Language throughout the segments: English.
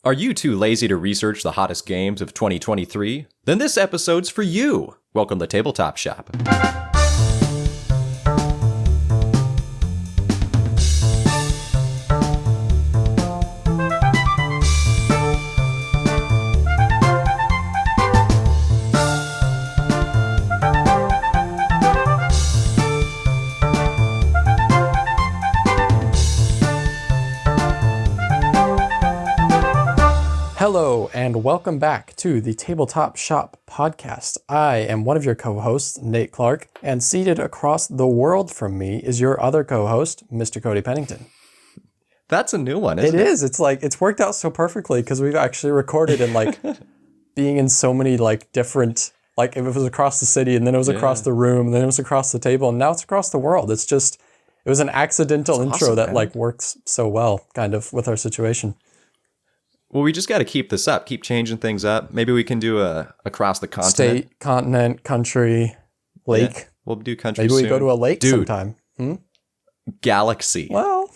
Are you too lazy to research the hottest games of 2023? Then this episode's for you. Welcome to Tabletop Shop. Hello, and welcome back to the Tabletop Shop podcast. I am one of your co-hosts, Nate Clark, and seated across the world from me is your other co-host, Mr. Cody Pennington. That's a new one, isn't it? It is. It's like, it's worked out so perfectly because we've actually recorded in like being in so many like different, like if it was across the city and then it was across the room and then it was across the table and now it's across the world. It's just, it was an accidental intro that like works so well kind of with our situation. Well, we just got to keep this up, keep changing things up. Maybe we can do a across the continent. State, continent, country, lake. Yeah, we'll do country Maybe soon. we go to a lake sometime. Galaxy. Well,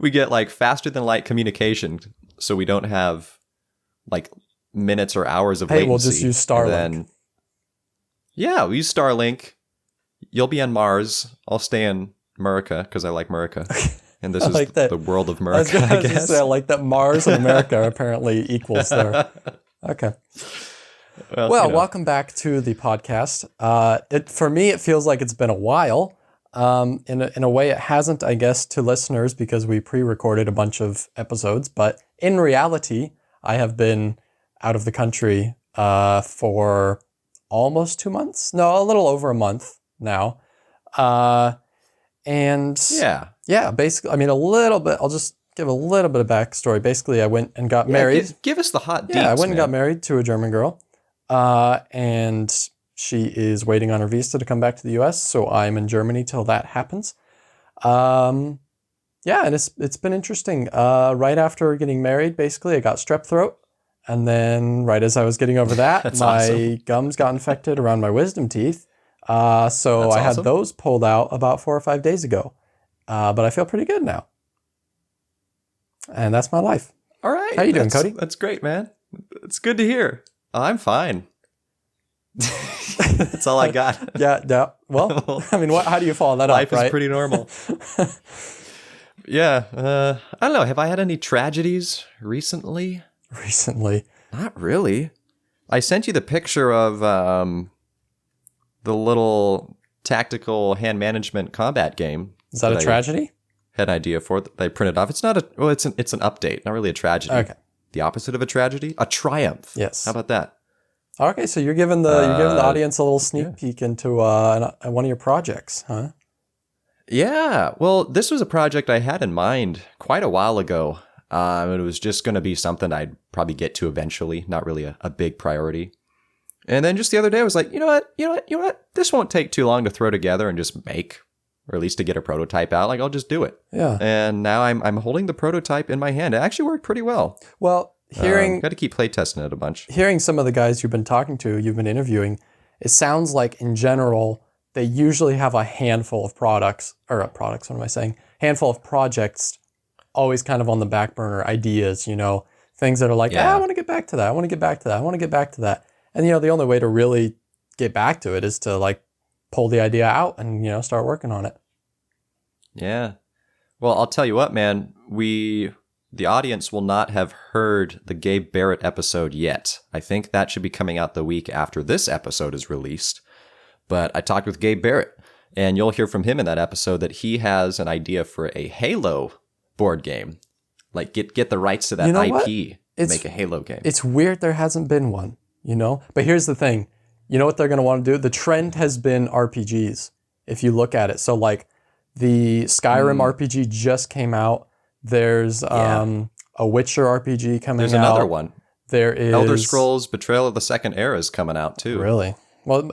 we get like faster than light communication, so we don't have like minutes or hours of latency. Hey, we'll just use Starlink. Yeah, we use Starlink. You'll be on Mars. I'll stay in America because I like America. And this is like the world of America, I guess. I like that Mars and America apparently equals there. Okay. Well, welcome back to the podcast. For me, it feels like it's been a while. In a way, it hasn't, I guess, to listeners because we pre-recorded a bunch of episodes. But in reality, I have been out of the country for almost 2 months. No, a little over a month now. And yeah, basically, I mean, a little bit, I'll just give a little bit of backstory. Basically, I went and got married. Give us the hot deets, Yeah, I went and got married to a German girl. And she is waiting on her visa to come back to the US. So I'm in Germany till that happens. And it's been interesting. Right after getting married, basically, I got strep throat. And then right as I was getting over that, my gums got infected around my wisdom teeth. So I had those pulled out about 4 or 5 days ago. But I feel pretty good now. And that's my life. All right. How you doing, Cody? That's great, man. It's good to hear. I'm fine. That's all I got. Yeah. Well, I mean, how do you follow that up, right? Life is pretty normal. Yeah. I don't know. Have I had any tragedies recently? Not really. I sent you the picture of the little tactical hand management combat game. Is that a tragedy? Had an idea for that I printed off. It's not it's an update, not really a tragedy. Okay. The opposite of a tragedy, a triumph. Yes. How about that? Okay, so you're giving the audience a little sneak peek into one of your projects, huh? Yeah. Well, this was a project I had in mind quite a while ago. It was just going to be something I'd probably get to eventually, not really a big priority. And then just the other day, I was like, you know what? This won't take too long to throw together and just make, or at least to get a prototype out. Like, I'll just do it. Yeah. And now I'm holding the prototype in my hand. It actually worked pretty well. Well, got to keep playtesting it a bunch. Hearing some of the guys you've been talking to, you've been interviewing, it sounds like in general, they usually have a handful of handful of projects always kind of on the back burner, ideas, things that are like, I want to get back to that. I want to get back to that. I want to get back to that. And, the only way to really get back to it is to like pull the idea out and, start working on it. Yeah. Well, I'll tell you what, man, the audience will not have heard the Gabe Barrett episode yet. I think that should be coming out the week after this episode is released. But I talked with Gabe Barrett, and you'll hear from him in that episode that he has an idea for a Halo board game. Like get the rights to that IP and make a Halo game. It's weird there hasn't been one. But here's the thing. You know what they're going to want to do? The trend has been RPGs, if you look at it. So, like, the Skyrim RPG just came out. There's a Witcher RPG coming out. There's another one. There is... Elder Scrolls Betrayal of the Second Era is coming out, too. Really? Well,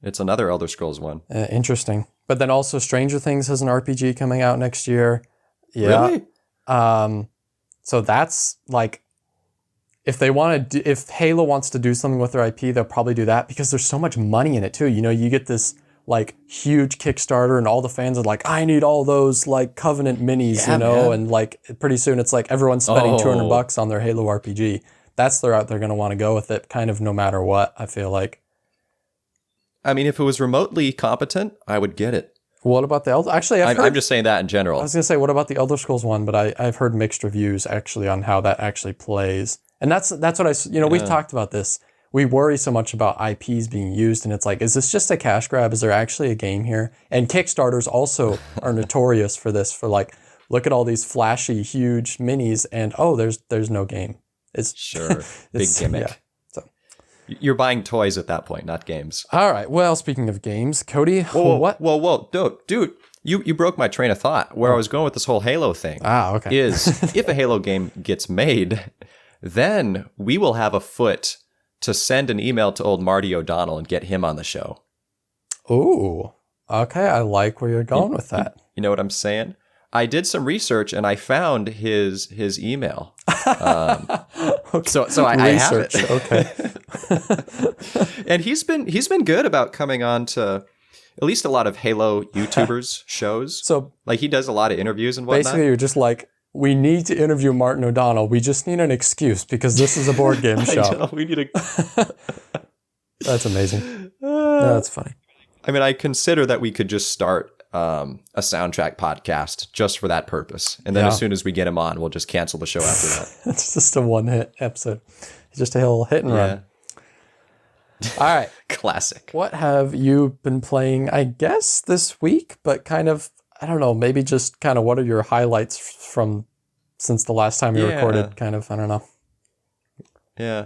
it's another Elder Scrolls one. Interesting. But then also Stranger Things has an RPG coming out next year. Yeah. Really? So that's, like... If Halo wants to do something with their IP, they'll probably do that because there's so much money in it too. You get this like huge Kickstarter and all the fans are like, I need all those like Covenant minis, you know, man. and like pretty soon it's like everyone's spending Oh. $200 on their Halo RPG. That's the route they're going to want to go with it, kind of no matter what, I feel like. I mean, if it was remotely competent, I would get it. What about the Elder? Actually, I'm just saying that in general. I was going to say, what about the Elder Scrolls one? But I've heard mixed reviews actually on how that actually plays. And that's what we've talked about this. We worry so much about IPs being used, and it's like, is this just a cash grab? Is there actually a game here? And Kickstarters also are notorious for this, for like, look at all these flashy, huge minis, and there's no game. It's sure, big gimmick. Yeah, so. You're buying toys at that point, not games. All right. Well, speaking of games, Cody, what? Whoa, dude, you broke my train of thought. Where I was going with this whole Halo thing. Okay. Is if a Halo game gets made, then we will have a foot to send an email to old Marty O'Donnell and get him on the show. Ooh, okay. I like where you're going with that. You know what I'm saying? I did some research and I found his email. Okay. So I have it. Okay. And he's been good about coming on to at least a lot of Halo YouTubers shows. So like he does a lot of interviews and whatnot. basically, you're just like, we need to interview Martin O'Donnell. We just need an excuse because this is a board game show. I know, we need a. That's amazing. That's funny. I mean, I consider that we could just start a soundtrack podcast just for that purpose, and then as soon as we get him on, we'll just cancel the show after that. It's just a one-hit episode. It's just a little hit and run. All right. Classic. What have you been playing, I guess, this week? But kind of, I don't know, maybe just kind of what are your highlights from since the last time you recorded? Kind of, I don't know. Yeah.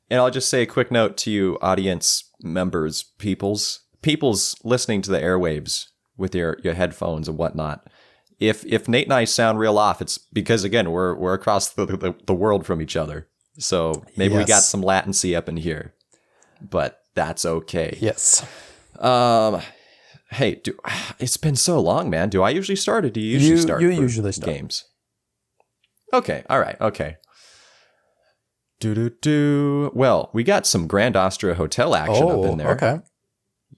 And I'll just say a quick note to you, audience members, peoples listening to the airwaves with your headphones and whatnot. If Nate and I sound real off, it's because, again, we're across the world from each other. So maybe we got some latency up in here. But that's okay. Yes. Hey, it's been so long, man. Do I usually start, or do you usually start? You usually start games. Okay. All right. Okay. Well, we got some Grand Austria Hotel action up in there. Okay.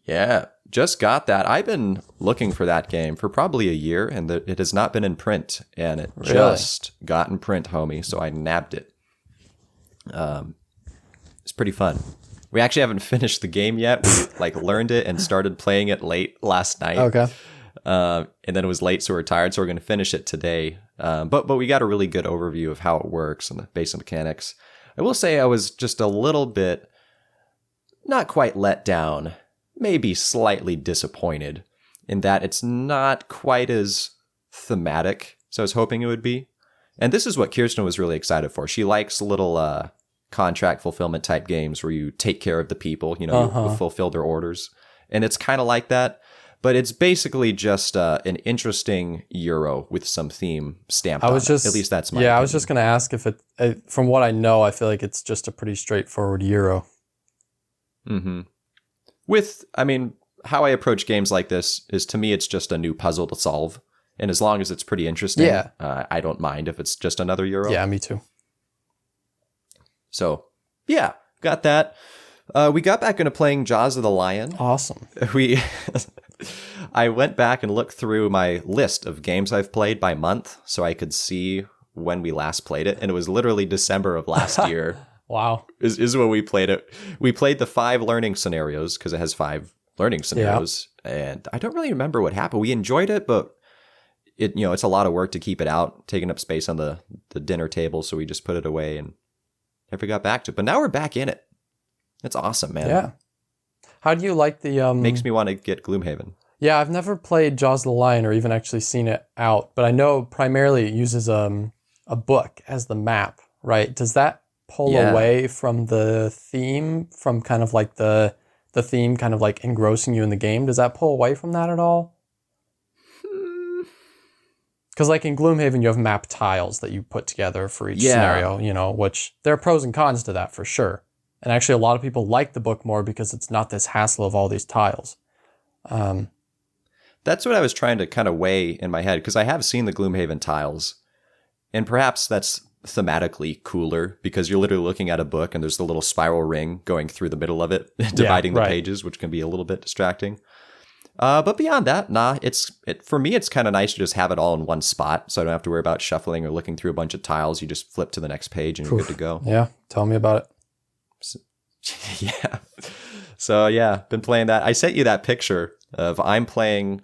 Yeah, just got that. I've been looking for that game for probably a year, and it has not been in print, and it just got in print, homie. So I nabbed it. It's pretty fun. We actually haven't finished the game yet. We learned it and started playing it late last night. Okay. And then it was late, so we're tired. So we're going to finish it today. But we got a really good overview of how it works and the basic mechanics. I will say I was just a little bit, not quite let down, maybe slightly disappointed in that it's not quite as thematic as I was hoping it would be. And this is what Kirsten was really excited for. She likes little contract fulfillment type games where you take care of the people, you fulfill their orders. And it's kind of like that. But it's basically just an interesting Euro with some theme stamped on it. At least that's my opinion. I was just going to ask if from what I know, I feel like it's just a pretty straightforward Euro. Mm-hmm. How I approach games like this is, to me, it's just a new puzzle to solve. And as long as it's pretty interesting, I don't mind if it's just another Euro. Yeah, me too. So, yeah, got that. We got back into playing Jaws of the Lion. Awesome. I went back and looked through my list of games I've played by month so I could see when we last played it. And it was literally December of last year. Wow. Is when we played it. We played the 5 learning scenarios because it has 5 learning scenarios. Yeah. And I don't really remember what happened. We enjoyed it, but it's a lot of work to keep it out, taking up space on the dinner table. So we just put it away and never got back to it. But now we're back in it. It's awesome, man. Yeah. How do you like the... Makes me want to get Gloomhaven. Yeah, I've never played Jaws of the Lion or even actually seen it out, but I know primarily it uses a book as the map, right? Does that pull away from the theme, from kind of like the theme kind of like engrossing you in the game? Does that pull away from that at all? Because like in Gloomhaven, you have map tiles that you put together for each scenario, which there are pros and cons to that for sure. And actually, a lot of people like the book more because it's not this hassle of all these tiles. That's what I was trying to kind of weigh in my head, because I have seen the Gloomhaven tiles, and perhaps that's thematically cooler because you're literally looking at a book and there's the little spiral ring going through the middle of it, dividing the pages, which can be a little bit distracting. But beyond that, nah, for me, it's kind of nice to just have it all in one spot. So I don't have to worry about shuffling or looking through a bunch of tiles. You just flip to the next page and you're good to go. Yeah. Tell me about it. So, yeah. So yeah, been playing that. I sent you that picture of I'm playing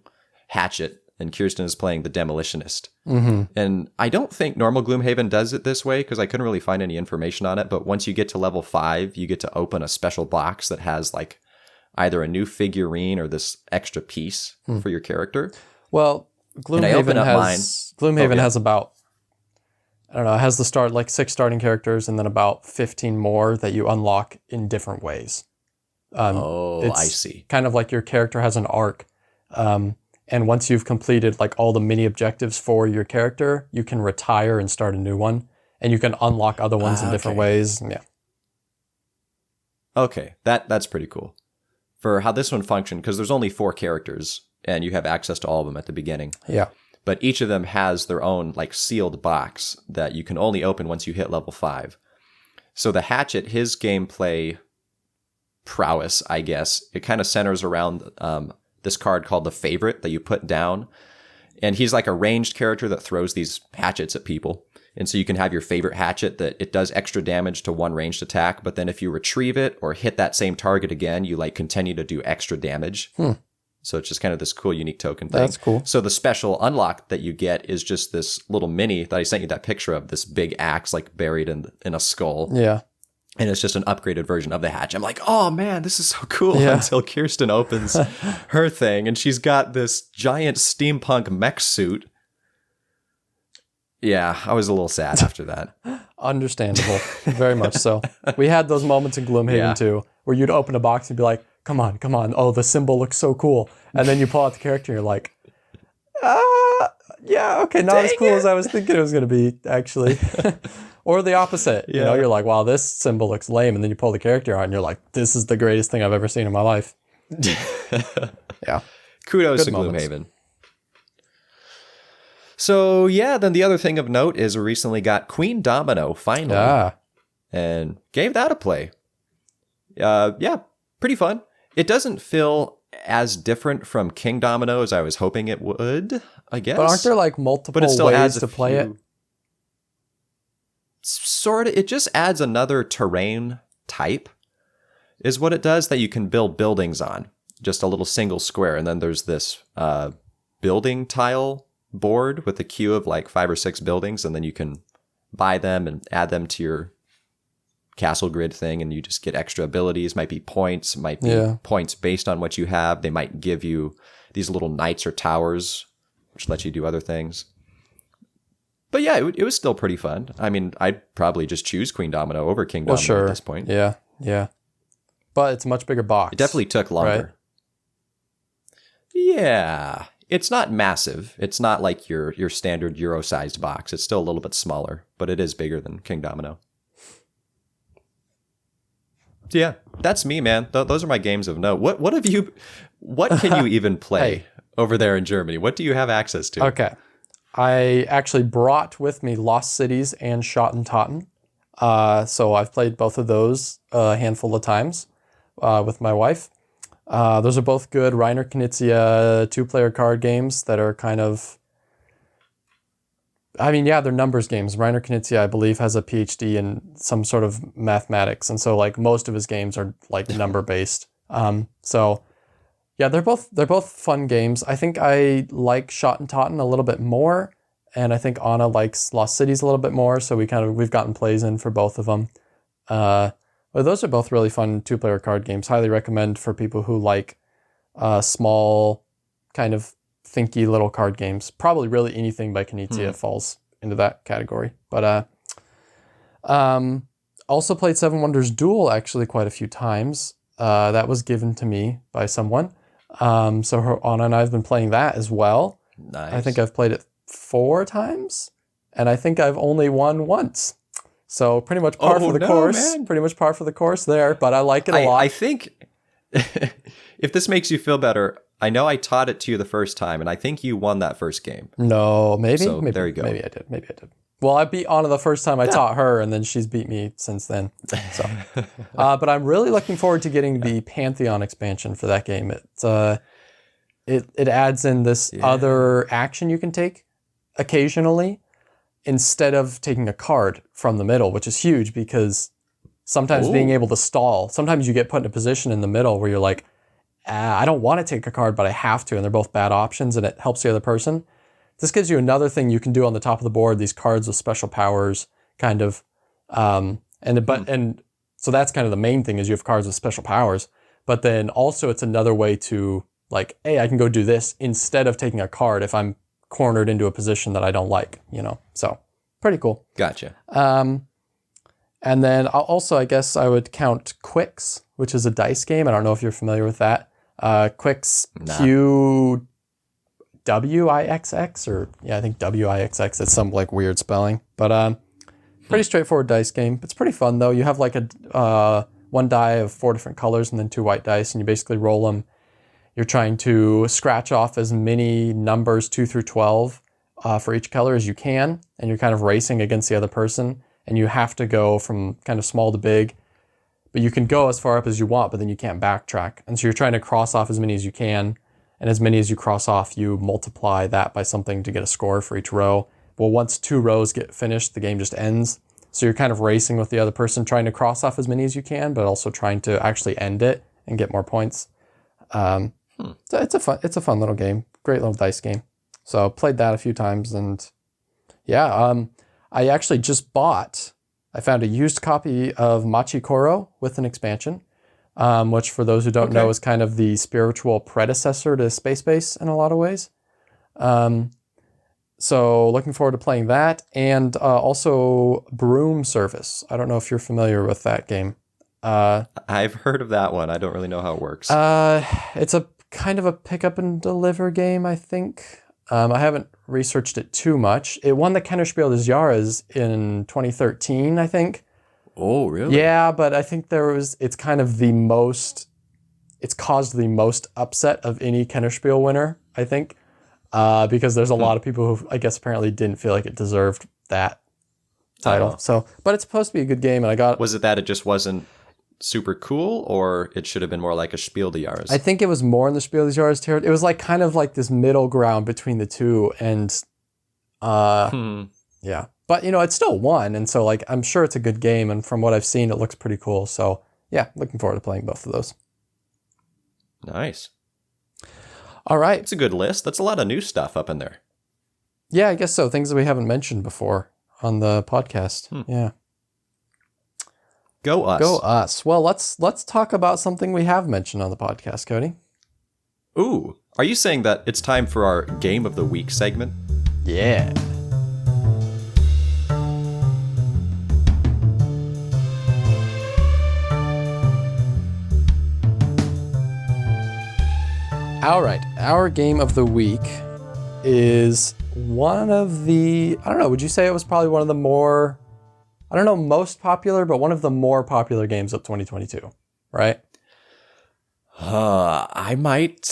Hatchet and Kirsten is playing the Demolitionist. Mm-hmm. And I don't think normal Gloomhaven does it this way because I couldn't really find any information on it. But once you get to level 5, you get to open a special box that has like either a new figurine or this extra piece for your character. Well, Gloomhaven has about, I don't know, it has the start like 6 starting characters and then about 15 more that you unlock in different ways. I see. Kind of like your character has an arc. And once you've completed like all the mini objectives for your character, you can retire and start a new one. And you can unlock other ones in different ways. Yeah. Okay, that's pretty cool. For how this one functioned, because there's only 4 characters, and you have access to all of them at the beginning. Yeah. But each of them has their own like sealed box that you can only open once you hit level 5. So the Hatchet, his gameplay prowess, I guess, it kind of centers around this card called the Favorite that you put down. And he's like a ranged character that throws these hatchets at people. And so you can have your favorite hatchet that it does extra damage to one ranged attack. But then if you retrieve it or hit that same target again, you like continue to do extra damage. So it's just kind of this cool, unique token thing. That's cool. So the special unlock that you get is just this little mini that I sent you that picture of, this big axe like buried in a skull. Yeah. And it's just an upgraded version of the hatch. I'm like, oh man, this is so cool. Until Kirsten opens her thing and she's got this giant steampunk mech suit. Yeah, I was a little sad after that. Understandable. Very much so. We had those moments in Gloomhaven too, where you'd open a box and be like, come on. Oh, the symbol looks so cool. And then you pull out the character and you're like, yeah, okay, not as cool as I was thinking it was going to be, actually. Or the opposite. You know, you're like, wow, this symbol looks lame. And then you pull the character out and you're like, this is the greatest thing I've ever seen in my life. Yeah. Kudos to Gloomhaven. So, yeah, then the other thing of note is we recently got Queen Domino, finally. And gave that a play. Yeah, pretty fun. It doesn't feel as different from King Domino as I was hoping it would, I guess. But aren't there like multiple ways to play it? Sort of. It just adds another terrain type is what it does that you can build buildings on. Just a little single square. And then there's this building tile board with a queue of like 5 or 6 buildings. And then you can buy them and add them to your castle grid thing. And you just get extra abilities. Might be points. Might be points based on what you have. They might give you these little knights or towers, which let you do other things. But yeah, it was still pretty fun. I mean, I'd probably just choose Queen Domino over King Domino at this point. Yeah. But it's a much bigger box. It definitely took longer. Right? Yeah. It's not massive. It's not like your standard Euro-sized box. It's still a little bit smaller, but it is bigger than King Domino. So yeah, that's me, man. Those are my games of note. What can you even play over there in Germany? What do you have access to? Okay. I actually brought with me Lost Cities and Schotten Totten. So I've played both of those a handful of times with my wife. Those are both good Reiner Knizia 2-player card games that are kind of... I mean, yeah, they're numbers games. Reiner Knizia, I believe, has a PhD in some sort of mathematics. And so like most of his games are like number-based. So... yeah, they're both fun games. I think I like Schotten Totten a little bit more, and I think Anna likes Lost Cities a little bit more. So we've gotten plays in for both of them. But those are both really fun 2-player card games. Highly recommend for people who like small, kind of thinky little card games. Probably really anything by Knizia falls into that category. But also played Seven Wonders Duel actually quite a few times. That was given to me by someone. So Anna and I have been playing that as well. Nice. I think I've played it 4 times, and I think I've only won once. So pretty much par for the course. Man. Pretty much par for the course there, but I like it a lot. I think if this makes you feel better, I know I taught it to you the first time, and I think you won that first game. No, maybe. So maybe there you go. Maybe I did. Well, I beat Anna the first time I taught her, and then she's beat me since then. So, but I'm really looking forward to getting the Pantheon expansion for that game. it adds in this other action you can take occasionally instead of taking a card from the middle, which is huge because sometimes being able to stall, sometimes you get put in a position in the middle where you're like, I don't want to take a card, but I have to, and they're both bad options, and it helps the other person. This gives you another thing you can do on the top of the board, these cards with special powers, kind of. And so that's kind of the main thing is you have cards with special powers. But then also it's another way to like, hey, I can go do this instead of taking a card if I'm cornered into a position that I don't like, So pretty cool. Gotcha. And then also, I guess I would count Quicks, which is a dice game. I don't know if you're familiar with that. Quicks, Qwixx, or I think Wixx. It's some like weird spelling, but pretty straightforward dice game. It's pretty fun though. You have like a one die of 4 different colors and then 2 white dice, and you basically roll them. You're trying to scratch off as many numbers 2 through 12 for each color as you can, and you're kind of racing against the other person, and you have to go from kind of small to big, but you can go as far up as you want, but then you can't backtrack. And so you're trying to cross off as many as you can, and as many as you cross off, you multiply that by something to get a score for each row. Well, once 2 rows get finished, the game just ends. So you're kind of racing with the other person, trying to cross off as many as you can, but also trying to actually end it and get more points. So it's a fun little game, great little dice game. So played that a few times, and I actually just I found a used copy of Machikoro with an expansion, which for those who don't know is kind of the spiritual predecessor to Space Base in a lot of ways. So looking forward to playing that, and also Broom Service. I don't know if you're familiar with that game. I've heard of that one. I don't really know how it works. It's a kind of a pick up and deliver game, I think. I haven't researched it too much. It won the Kennerspiel des Jahres in 2013, I think. Oh, really? Yeah, but I think it's kind of it's caused the most upset of any Kennerspiel winner, I think. Because there's a lot of people who I guess apparently didn't feel like it deserved that title. So, but it's supposed to be a good game, and Was it that it just wasn't super cool, or it should have been more like a Spiel des Jahres? I think it was more in the Spiel des Jahres territory. It was like kind of like this middle ground between the two, and yeah. But it still won, and so like I'm sure it's a good game, and from what I've seen, it looks pretty cool. So yeah, looking forward to playing both of those. Nice. All right. It's a good list. That's a lot of new stuff up in there. Yeah, I guess so. Things that we haven't mentioned before on the podcast. Yeah. Go us. Go us. Well, let's talk about something we have mentioned on the podcast, Cody. Ooh. Are you saying that it's time for our Game of the Week segment? Yeah. All right, our game of the week is one of the, I don't know, would you say it was probably one of the more, I don't know, most popular, but one of the more popular games of 2022, right? I might,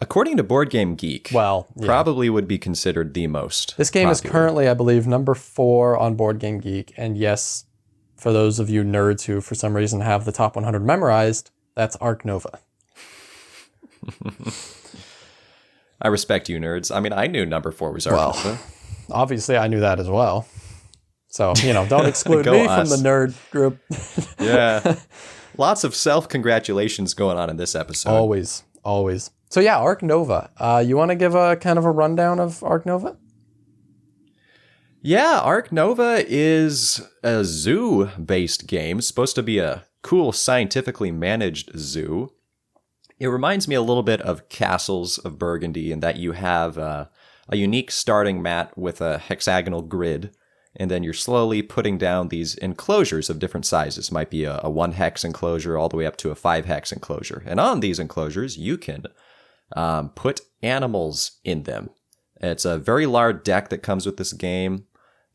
according to Board Game Geek, probably would be considered the most This game popular. is currently, I believe, number 4 on Board Game Geek, and yes, for those of you nerds who for some reason have the top 100 memorized, that's Ark Nova. I respect you, nerds. I mean, I knew number 4 was Ark Nova. Obviously, I knew that as well. So, don't exclude me from the nerd group. Yeah. Lots of self-congratulations going on in this episode. Always. So, yeah, Ark Nova. You want to give a kind of a rundown of Ark Nova? Yeah, Ark Nova is a zoo-based game. It's supposed to be a cool, scientifically managed zoo. It reminds me a little bit of Castles of Burgundy in that you have a unique starting mat with a hexagonal grid, and then you're slowly putting down these enclosures of different sizes. Might be a 1 hex enclosure all the way up to a 5 hex enclosure. And on these enclosures, you can put animals in them. It's a very large deck that comes with this game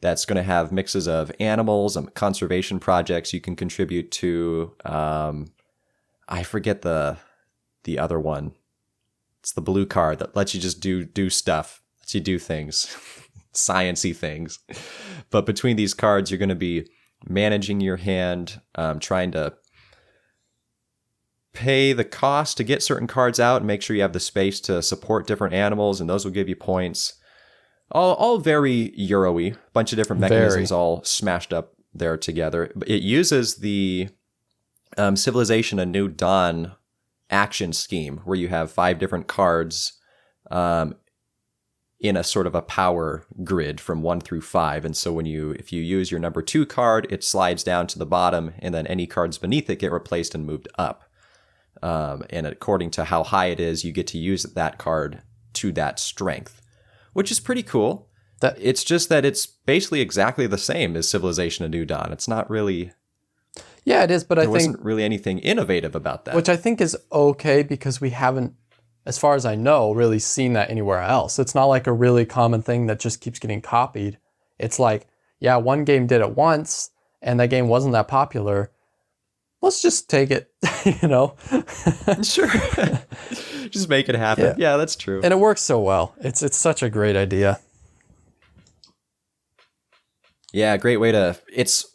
that's going to have mixes of animals and conservation projects you can contribute to. I forget the other one. It's the blue card that lets you just do stuff. Lets you do things. Science-y things. But between these cards, you're going to be managing your hand, trying to pay the cost to get certain cards out and make sure you have the space to support different animals, and those will give you points. All very Euro-y. Bunch of different mechanisms all smashed up there together. It uses the Civilization: A New Dawn action scheme, where you have 5 different cards in a sort of a power grid from 1 through 5. And so if you use your number 2 card, it slides down to the bottom, and then any cards beneath it get replaced and moved up. And according to how high it is, you get to use that card to that strength, which is pretty cool. It's just that it's basically exactly the same as Civilization: A New Dawn. It's not really... Yeah, it is, but I think... There wasn't really anything innovative about that. Which I think is okay, because we haven't, as far as I know, really seen that anywhere else. It's not like a really common thing that just keeps getting copied. It's like, yeah, one game did it once, and that game wasn't that popular. Let's just take it, you know? Sure. Just make it happen. Yeah, that's true. And it works so well. It's such a great idea. Yeah, great way to... It's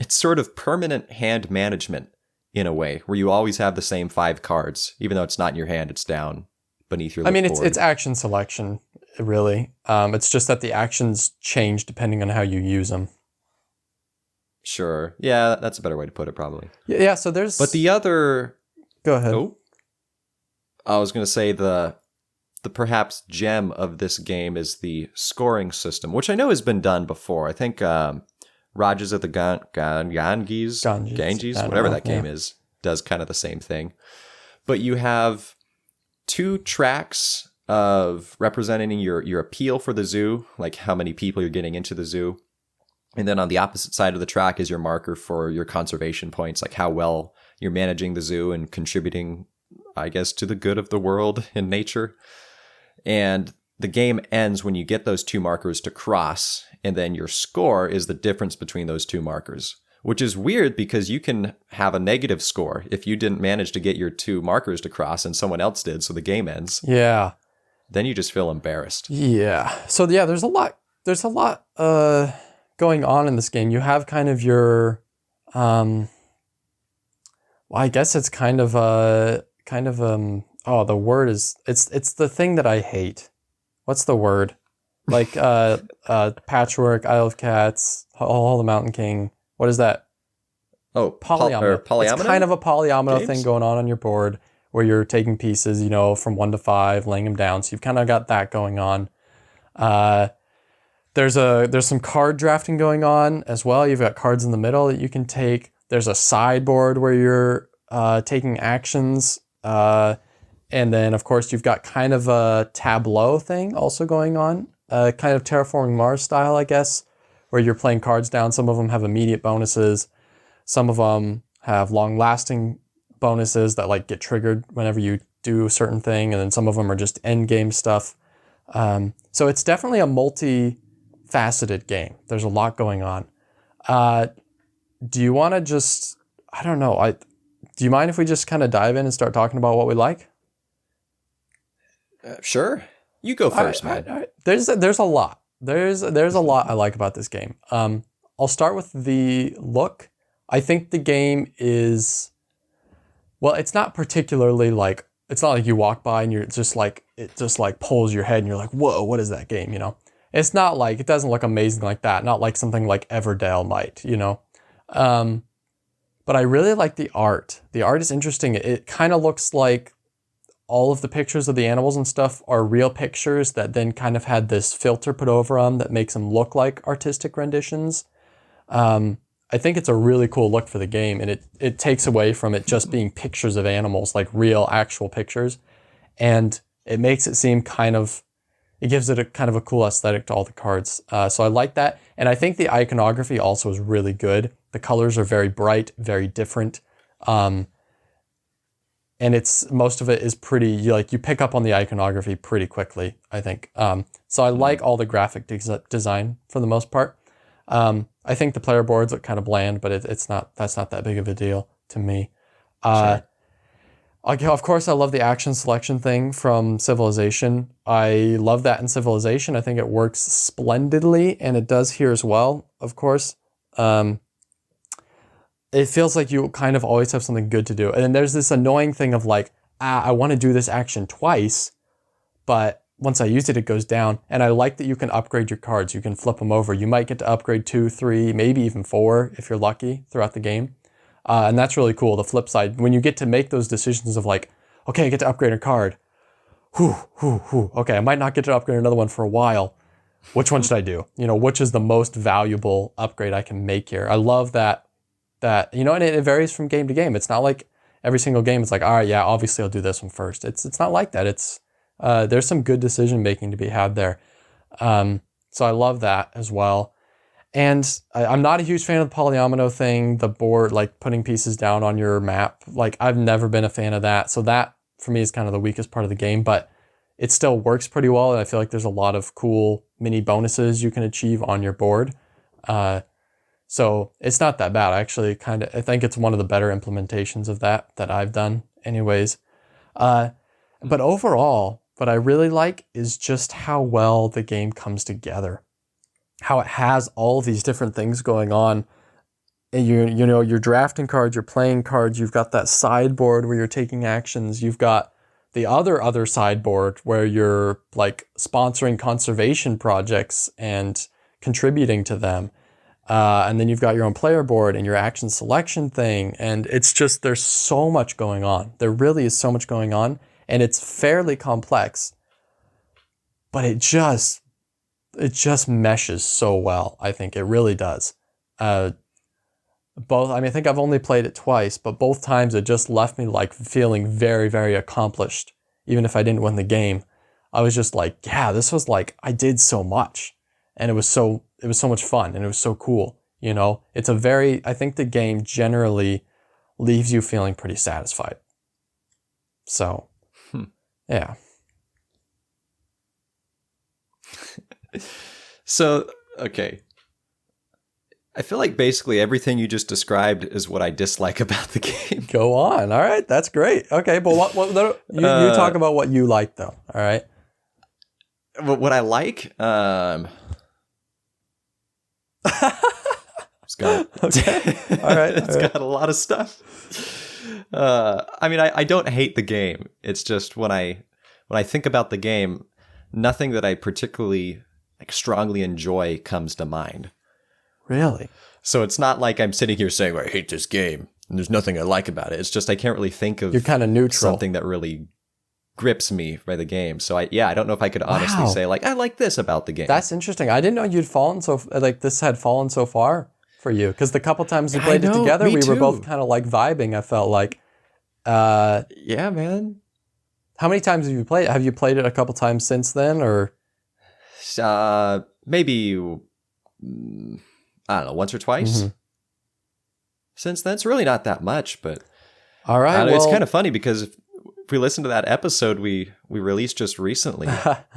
sort of permanent hand management in a way, where you always have the same 5 cards, even though it's not in your hand, it's down beneath your board. It's action selection, really. It's just that the actions change depending on how you use them. Sure. Yeah, that's a better way to put it, probably. Yeah, so there's... But the other... Go ahead. Oh, I was going to say the perhaps gem of this game is the scoring system, which I know has been done before. I think Rogers of the Ganges, whatever that game is, does kind of the same thing. But you have 2 tracks of representing your appeal for the zoo, like how many people you're getting into the zoo. And then on the opposite side of the track is your marker for your conservation points, like how well you're managing the zoo and contributing, I guess, to the good of the world and nature. And the game ends when you get those 2 markers to cross, and then your score is the difference between those 2 markers, which is weird because you can have a negative score if you didn't manage to get your 2 markers to cross and someone else did, so the game ends. Yeah. Then you just feel embarrassed. Yeah. So yeah, there's a lot going on in this game. You have kind of your well, I guess it's kind of the word is it's the thing that I hate. What's the word? Like Patchwork, Isle of Cats, Hall of the Mountain King. What is that? Oh, polyomino. Polyomino? It's kind of a polyomino Games? thing going on your board, where you're taking pieces, from 1 to 5, laying them down. So you've kind of got that going on. There's some card drafting going on as well. You've got cards in the middle that you can take. There's a sideboard where you're taking actions. And then, of course, you've got kind of a tableau thing also going on, kind of Terraforming Mars style, I guess, where you're playing cards down. Some of them have immediate bonuses. Some of them have long-lasting bonuses that like get triggered whenever you do a certain thing. And then some of them are just end game stuff. So it's definitely a multi-faceted game. There's a lot going on. Do you want to just, I don't know, do you mind if we just kind of dive in and start talking about what we like? Sure. You go first, man. There's a lot. There's a lot I like about this game. I'll start with the look. I think the game is, well, it's not particularly like, it's not like you walk by and you're just like, it just like pulls your head and you're like, whoa, what is that game? It's not like, it doesn't look amazing like that. Not like something like Everdell might, but I really like the art. The art is interesting. It kind of looks like all of the pictures of the animals and stuff are real pictures that then kind of had this filter put over them that makes them look like artistic renditions. I think it's a really cool look for the game, and it takes away from it just being pictures of animals, like real, actual pictures, and it makes it seem it gives it a kind of a cool aesthetic to all the cards. So I like that, and I think the iconography also is really good. The colors are very bright, very different. And most of it is pretty, you pick up on the iconography pretty quickly, I think. So I like all the graphic design for the most part. I think the player boards look kind of bland, but that's not that big of a deal to me. Sure. Of course, I love the action selection thing from Civilization. I love that in Civilization. I think it works splendidly, and it does here as well, of course. it feels like you kind of always have something good to do. And then there's this annoying thing of like, I want to do this action twice, but once I use it, it goes down. And I like that you can upgrade your cards. You can flip them over. You might get to upgrade 2, 3, maybe even 4 if you're lucky throughout the game. And that's really cool. The flip side, when you get to make those decisions of like, okay, I get to upgrade a card. Okay, I might not get to upgrade another one for a while. Which one should I do? You know, which is the most valuable upgrade I can make here? I love that, you know, and it varies from game to game. It's not like every single game is like, all right, yeah, obviously I'll do this one first. It's not like that. It's there's some good decision making to be had there. So I love that as well. And I'm not a huge fan of the polyomino thing, the board, like putting pieces down on your map. Like I've never been a fan of that. So that for me is kind of the weakest part of the game, but it still works pretty well. And I feel like there's a lot of cool mini bonuses you can achieve on your board. So it's not that bad. I actually I think it's one of the better implementations of that I've done anyways. But overall, what I really like is just how well the game comes together. How it has all these different things going on. And you know, you're drafting cards, you're playing cards, you've got that sideboard where you're taking actions, you've got the other sideboard where you're like sponsoring conservation projects and contributing to them. And then you've got your own player board and your action selection thing. And it's just, there's so much going on. There really is so much going on. And it's fairly complex. But it just meshes so well. I think it really does. I think I've only played it twice, but both times it just left me like feeling very, very accomplished. Even if I didn't win the game, I was just like, yeah, this was like, I did so much. And it was so much fun and it was so cool. You know, I think the game generally leaves you feeling pretty satisfied. So, yeah. So, okay. I feel like basically everything you just described is what I dislike about the game. Go on. All right. That's great. Okay. But you talk about what you like though. All right. What I like, it's got okay. All right. It's got a lot of stuff. I mean, I don't hate the game. It's just when I think about the game, nothing that I particularly strongly enjoy comes to mind. Really? So it's not like I'm sitting here saying, I hate this game and there's nothing I like about it. It's just I can't really think of You're kind of neutral. Something that really grips me by the game. So I don't know if I could honestly say like, I like this about the game. That's interesting. I didn't know you'd fallen this had fallen so far for you. Because the couple times we played it together, we were both kind of like vibing, I felt like. Yeah, man. How many times have you played it? Have you played it a couple times since then, or? Maybe, I don't know, once or twice since then. It's really not that much, but all right. It's kind of funny because if we listen to that episode we released just recently,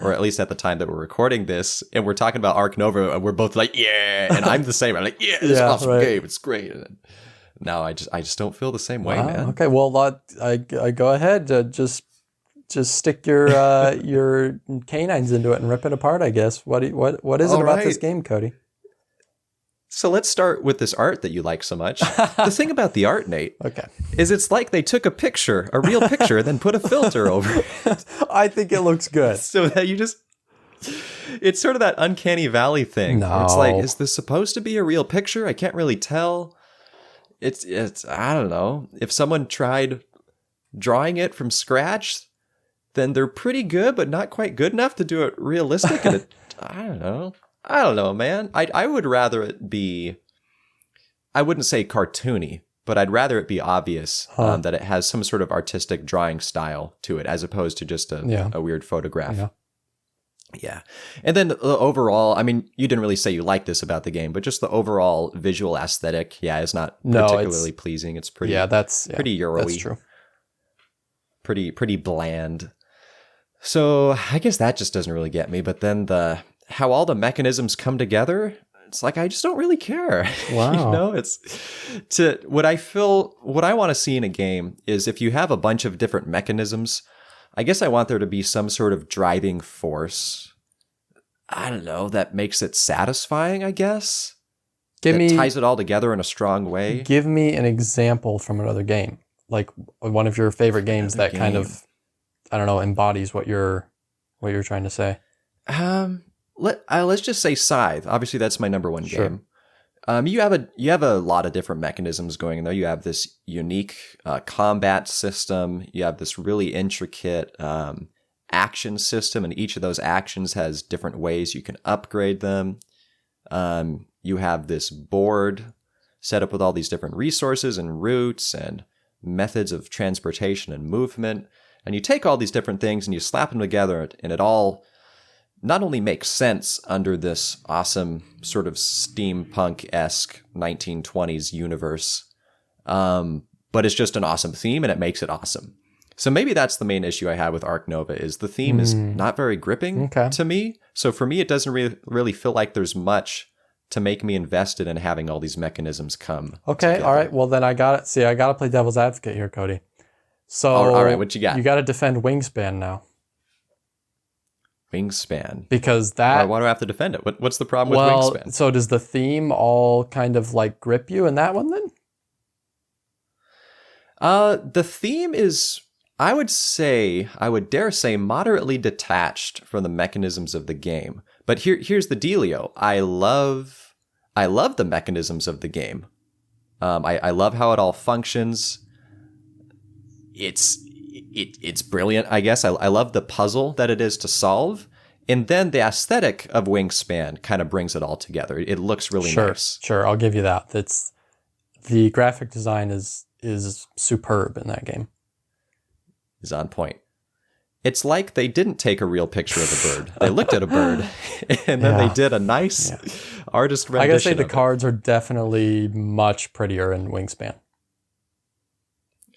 or at least at the time that we're recording this, and we're talking about Ark Nova, and we're both like, yeah, and I'm the same. I'm like, yeah, this is an awesome game. It's great. And now I just don't feel the same way, man. Okay, well, I go ahead. Just stick your canines into it and rip it apart, I guess. What is it about this game, Cody? So let's start with this art that you like so much. The thing about the art, Nate, is it's like they took a real picture, then put a filter over it. I think it looks good. So that it's sort of that uncanny valley thing. No. Where it's like, is this supposed to be a real picture? I can't really tell. It's I don't know. If someone tried drawing it from scratch, then they're pretty good, but not quite good enough to do it realistic. And I don't know, man. I would rather it be, I wouldn't say cartoony, but I'd rather it be obvious that it has some sort of artistic drawing style to it, as opposed to just a weird photograph. Yeah. And then the overall, I mean, you didn't really say you like this about the game, but just the overall visual aesthetic, is not particularly pleasing. It's pretty, pretty Euro-y. That's true. Pretty bland. So I guess that just doesn't really get me. But then how all the mechanisms come together, it's like I just don't really care. Wow. It's what I want to see in a game is if you have a bunch of different mechanisms, I guess I want there to be some sort of driving force. I don't know, that makes it satisfying, I guess. ties it all together in a strong way. Give me an example from another game, like one of your favorite games that kind of, I don't know, embodies what you're trying to say. Let's just say Scythe. Obviously, that's my number one game. You have a lot of different mechanisms going in there. You have this unique combat system. You have this really intricate action system, and each of those actions has different ways you can upgrade them. You have this board set up with all these different resources and routes and methods of transportation and movement. And you take all these different things and you slap them together, and it all not only makes sense under this awesome sort of steampunk-esque 1920s universe, but it's just an awesome theme and it makes it awesome. So maybe that's the main issue I have with Ark Nova, is the theme is not very gripping to me. So for me, it doesn't really feel like there's much to make me invested in having all these mechanisms come together. All right. Well, then I got to play devil's advocate here, Cody. So all right, what you got? You got to defend Wingspan now. Wingspan. Because that... Why do I have to defend it? What's the problem with Wingspan? So does the theme all kind of like grip you in that one then? The theme is, I would dare say, moderately detached from the mechanisms of the game. But here's the dealio. I love the mechanisms of the game. I love how it all functions. It's brilliant, I guess. I love the puzzle that it is to solve. And then the aesthetic of Wingspan kind of brings it all together. It looks really nice. Sure, I'll give you that. The graphic design is superb in that game. Is on point. It's like they didn't take a real picture of a bird. They looked at a bird, and then they did a nice artist rendition. I gotta say the cards are definitely much prettier in Wingspan.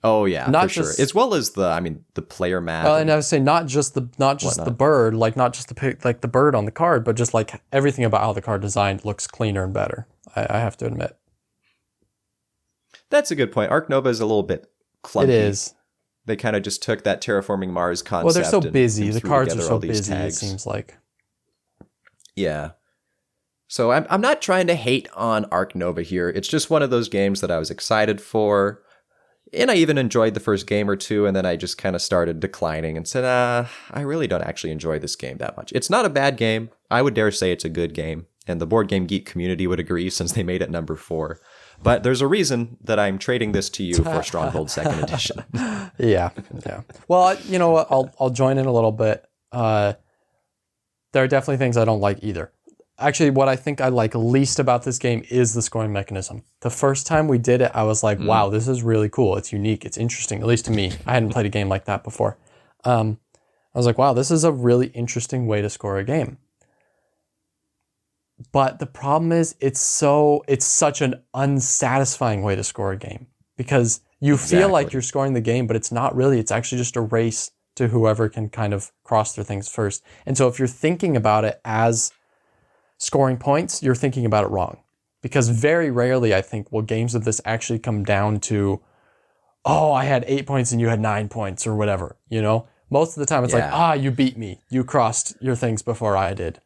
Oh yeah, for sure. As well as the player mat. Well, and I would say not just the bird, like not just the bird on the card, but just like everything about how the card designed looks cleaner and better. I have to admit. That's a good point. Ark Nova is a little bit clunky. It is. They kind of just took that Terraforming Mars concept. Well, they're so busy. And the cards are so busy, it seems like. Yeah. So I'm not trying to hate on Ark Nova here. It's just one of those games that I was excited for. And I even enjoyed the first game or two, and then I just kind of started declining and said, I really don't actually enjoy this game that much. It's not a bad game. I would dare say it's a good game. And the Board Game Geek community would agree, since they made it number 4. But there's a reason that I'm trading this to you for Stronghold 2nd Edition. Yeah. Well, you know what? I'll join in a little bit. There are definitely things I don't like either. Actually, what I think I like least about this game is the scoring mechanism. The first time we did it, I was like, wow, this is really cool. It's unique. It's interesting, at least to me. I hadn't played a game like that before. I was like, wow, this is a really interesting way to score a game. But the problem is it's such an unsatisfying way to score a game, because you feel like you're scoring the game, but it's not really. It's actually just a race to whoever can kind of cross their things first. And so if you're thinking about it as scoring points, you're thinking about it wrong, because very rarely, I think, will games of this actually come down to, oh, I had 8 points and you had 9 points or whatever, you know? Most of the time it's like, you beat me. You crossed your things before I did,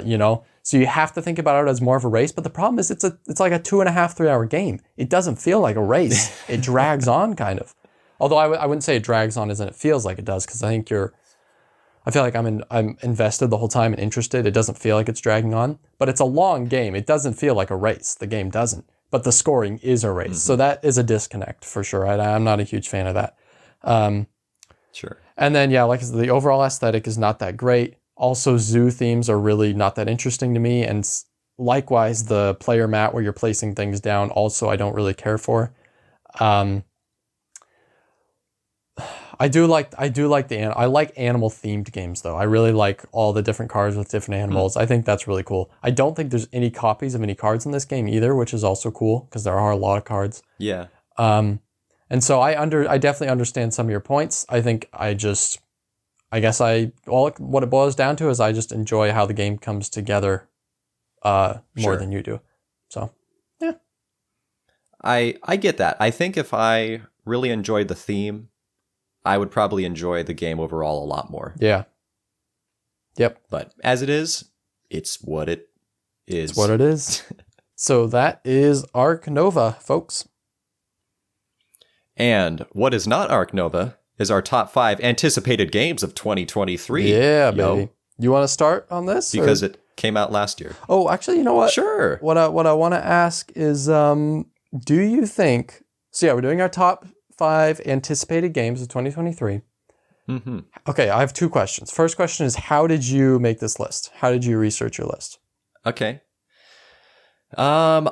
you know? So you have to think about it as more of a race. But the problem is it's like a 2.5, 3 hour game. It doesn't feel like a race. It drags on kind of. Although I wouldn't say it drags on as in it feels like it does, because I feel like I'm invested the whole time and interested. It doesn't feel like it's dragging on. But it's a long game. It doesn't feel like a race. The game doesn't. But the scoring is a race. Mm-hmm. So that is a disconnect for sure. I'm not a huge fan of that. Sure. And then, like I said, the overall aesthetic is not that great. Also, zoo themes are really not that interesting to me. And likewise, the player mat where you're placing things down, also I don't really care for. I like animal themed games though. I really like all the different cards with different animals. I think that's really cool. I don't think there's any copies of any cards in this game either, which is also cool because there are a lot of cards. Yeah. And so I definitely understand some of your points. I think what it boils down to is I just enjoy how the game comes together more than you do. So, yeah. I get that. I think if I really enjoyed the theme, I would probably enjoy the game overall a lot more. Yeah. Yep. But as it is, it's what it is. It's what it is. So that is Ark Nova, folks. And what is not Ark Nova is our top 5 anticipated games of 2023. Yeah, baby. You want to start on this? Because it came out last year. Oh, actually, you know what? Sure. What I want to ask is, do you think... So yeah, we're doing our top 5 anticipated games of 2023. Mm-hmm. Okay, I have 2 questions. First question is, how did you make this list? How did you research your list? Okay. Well,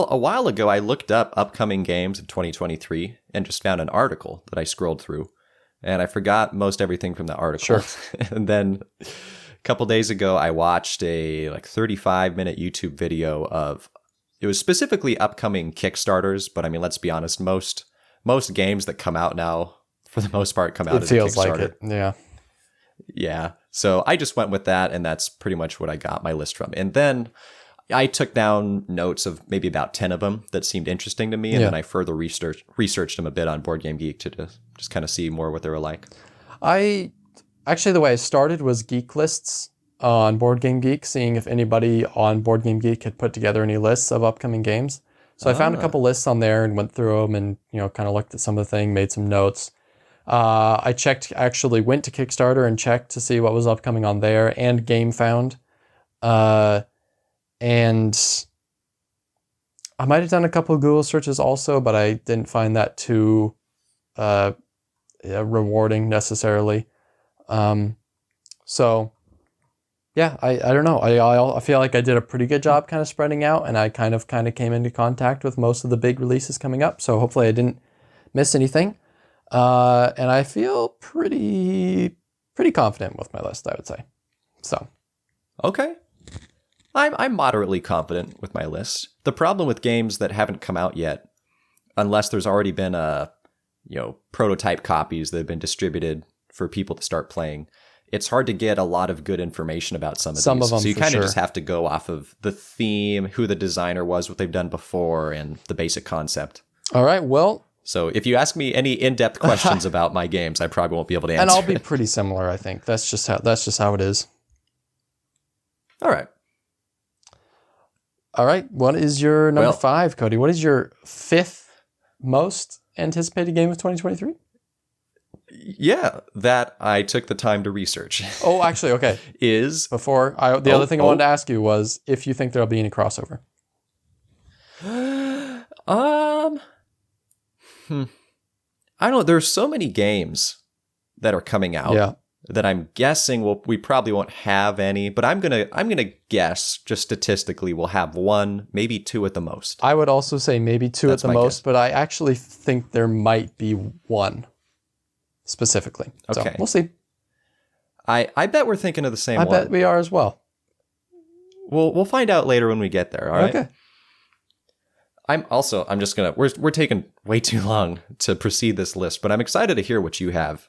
a while ago, I looked up upcoming games of 2023 and just found an article that I scrolled through. And I forgot most everything from the article. Sure. And then a couple days ago, I watched a 35-minute YouTube video of, it was specifically upcoming Kickstarters, but I mean, let's be honest, most games that come out now, for the most part, come out as a Kickstarter. It feels like it, yeah. Yeah. So I just went with that, and that's pretty much what I got my list from. And then I took down notes of maybe about 10 of them that seemed interesting to me, and then I further researched them a bit on Board Game Geek to just kind of see more what they were like. Actually, the way I started was geek lists on Board Game Geek, seeing if anybody on Board Game Geek had put together any lists of upcoming games. So I found a couple lists on there and went through them and, kind of looked at some of the things, made some notes. I went to Kickstarter and checked to see what was upcoming on there, and GameFound. And I might have done a couple of Google searches also, but I didn't find that too rewarding necessarily. So yeah, I don't know. I feel like I did a pretty good job kind of spreading out, and I kind of came into contact with most of the big releases coming up. So hopefully I didn't miss anything. And I feel pretty confident with my list, I would say. So okay. I'm moderately confident with my list. The problem with games that haven't come out yet, unless there's already been prototype copies that have been distributed for people to start playing, it's hard to get a lot of good information about some of these. Some of them, so you for kind of sure. just have to go off of the theme, who the designer was, what they've done before, and the basic concept. All right, well. So if you ask me any in-depth questions about my games, I probably won't be able to answer. And I'll be pretty similar, I think. That's just how it is. All right. All right. What is your number 5, Cody? What is your 5th most anticipated game of 2023? Yeah, that I took the time to research. Oh, actually, okay. The other thing I wanted to ask you was if you think there'll be any crossover. I don't know. There's so many games that are coming out that I'm guessing we probably won't have any, but I'm gonna guess just statistically we'll have 1, maybe 2 at the most. I would also say maybe 2 at the most, guess. But I actually think there might be 1 specifically. Okay. So we'll see. I bet we're thinking of the same one. I bet we are as well. We'll find out later when we get there, all right? Okay. We're taking way too long to proceed this list, but I'm excited to hear what you have.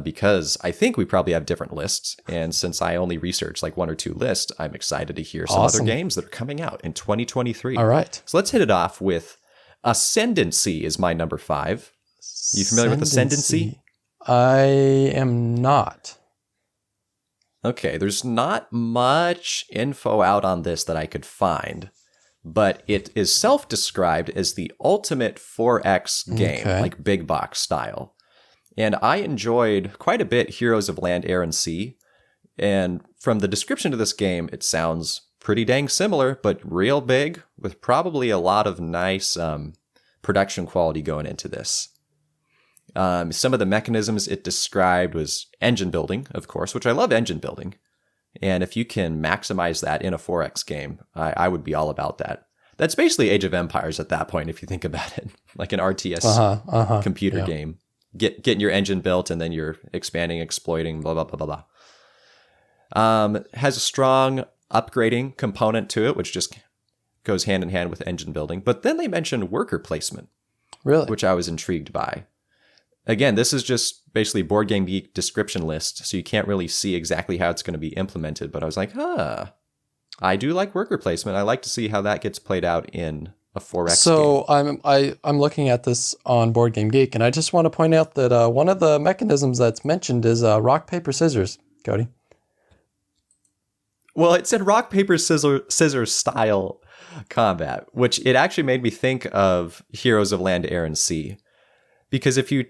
Because I think we probably have different lists. And since I only researched 1 or 2 lists, I'm excited to hear some other games that are coming out in 2023. All right. So let's hit it off with Ascendancy is my number 5. You familiar with Ascendancy? I am not. Okay, there's not much info out on this that I could find, but it is self-described as the ultimate 4X game, like big box style. And I enjoyed quite a bit Heroes of Land, Air, and Sea. And from the description of this game, it sounds pretty dang similar, but real big, with probably a lot of nice production quality going into this. Some of the mechanisms it described was engine building, of course, which I love engine building. And if you can maximize that in a 4X game, I would be all about that. That's basically Age of Empires at that point, if you think about it, like an RTS computer game. Getting your engine built, and then you're expanding, exploiting, blah, blah, blah, blah, blah. Has a strong upgrading component to it, which just goes hand in hand with engine building. But then they mentioned worker placement, which I was intrigued by. Again, this is just basically Board Game Geek description list, so you can't really see exactly how it's going to be implemented. But I was like, I do like worker placement. I like to see how that gets played out in a 4X game. So I'm looking at this on Board Game Geek, and I just want to point out that one of the mechanisms that's mentioned is rock, paper, scissors, Cody. Well, it said rock, paper, scissors style combat, which it actually made me think of Heroes of Land, Air, and Sea. Because if you,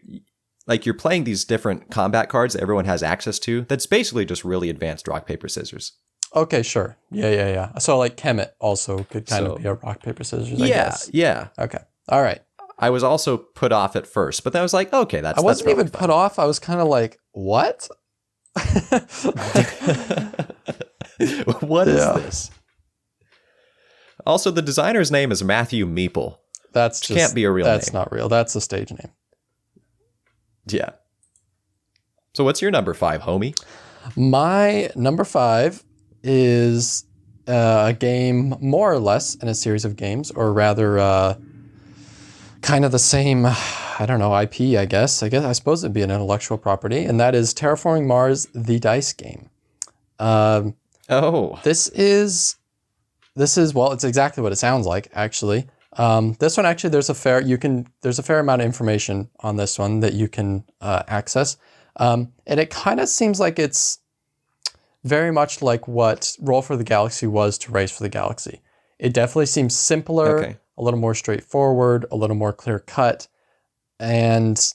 like, you're playing these different combat cards that everyone has access to, that's basically just really advanced rock, paper, scissors. Okay, sure. Yeah. So like Kemet also could kind of be a rock, paper, scissors, I guess. Yeah. Okay. All right. I was also put off at first, but then I was like, okay, I wasn't even put off. I was kind of like, what? What is this? Also, the designer's name is Matthew Meeple. That's just, can't be a real name. That's not real. That's a stage name. Yeah. So what's your number 5, homie? My number 5 is a game more or less in a series of games, or rather kind of the same, I don't know, IP, I guess. I suppose it'd be an intellectual property, and that is Terraforming Mars, the dice game. This is, well, it's exactly what it sounds like, actually. This one, actually, there's a fair amount of information on this one that you can access. And it kind of seems like it's very much like what Roll for the Galaxy was to Race for the Galaxy. It definitely seems simpler, a little more straightforward, a little more clear cut, and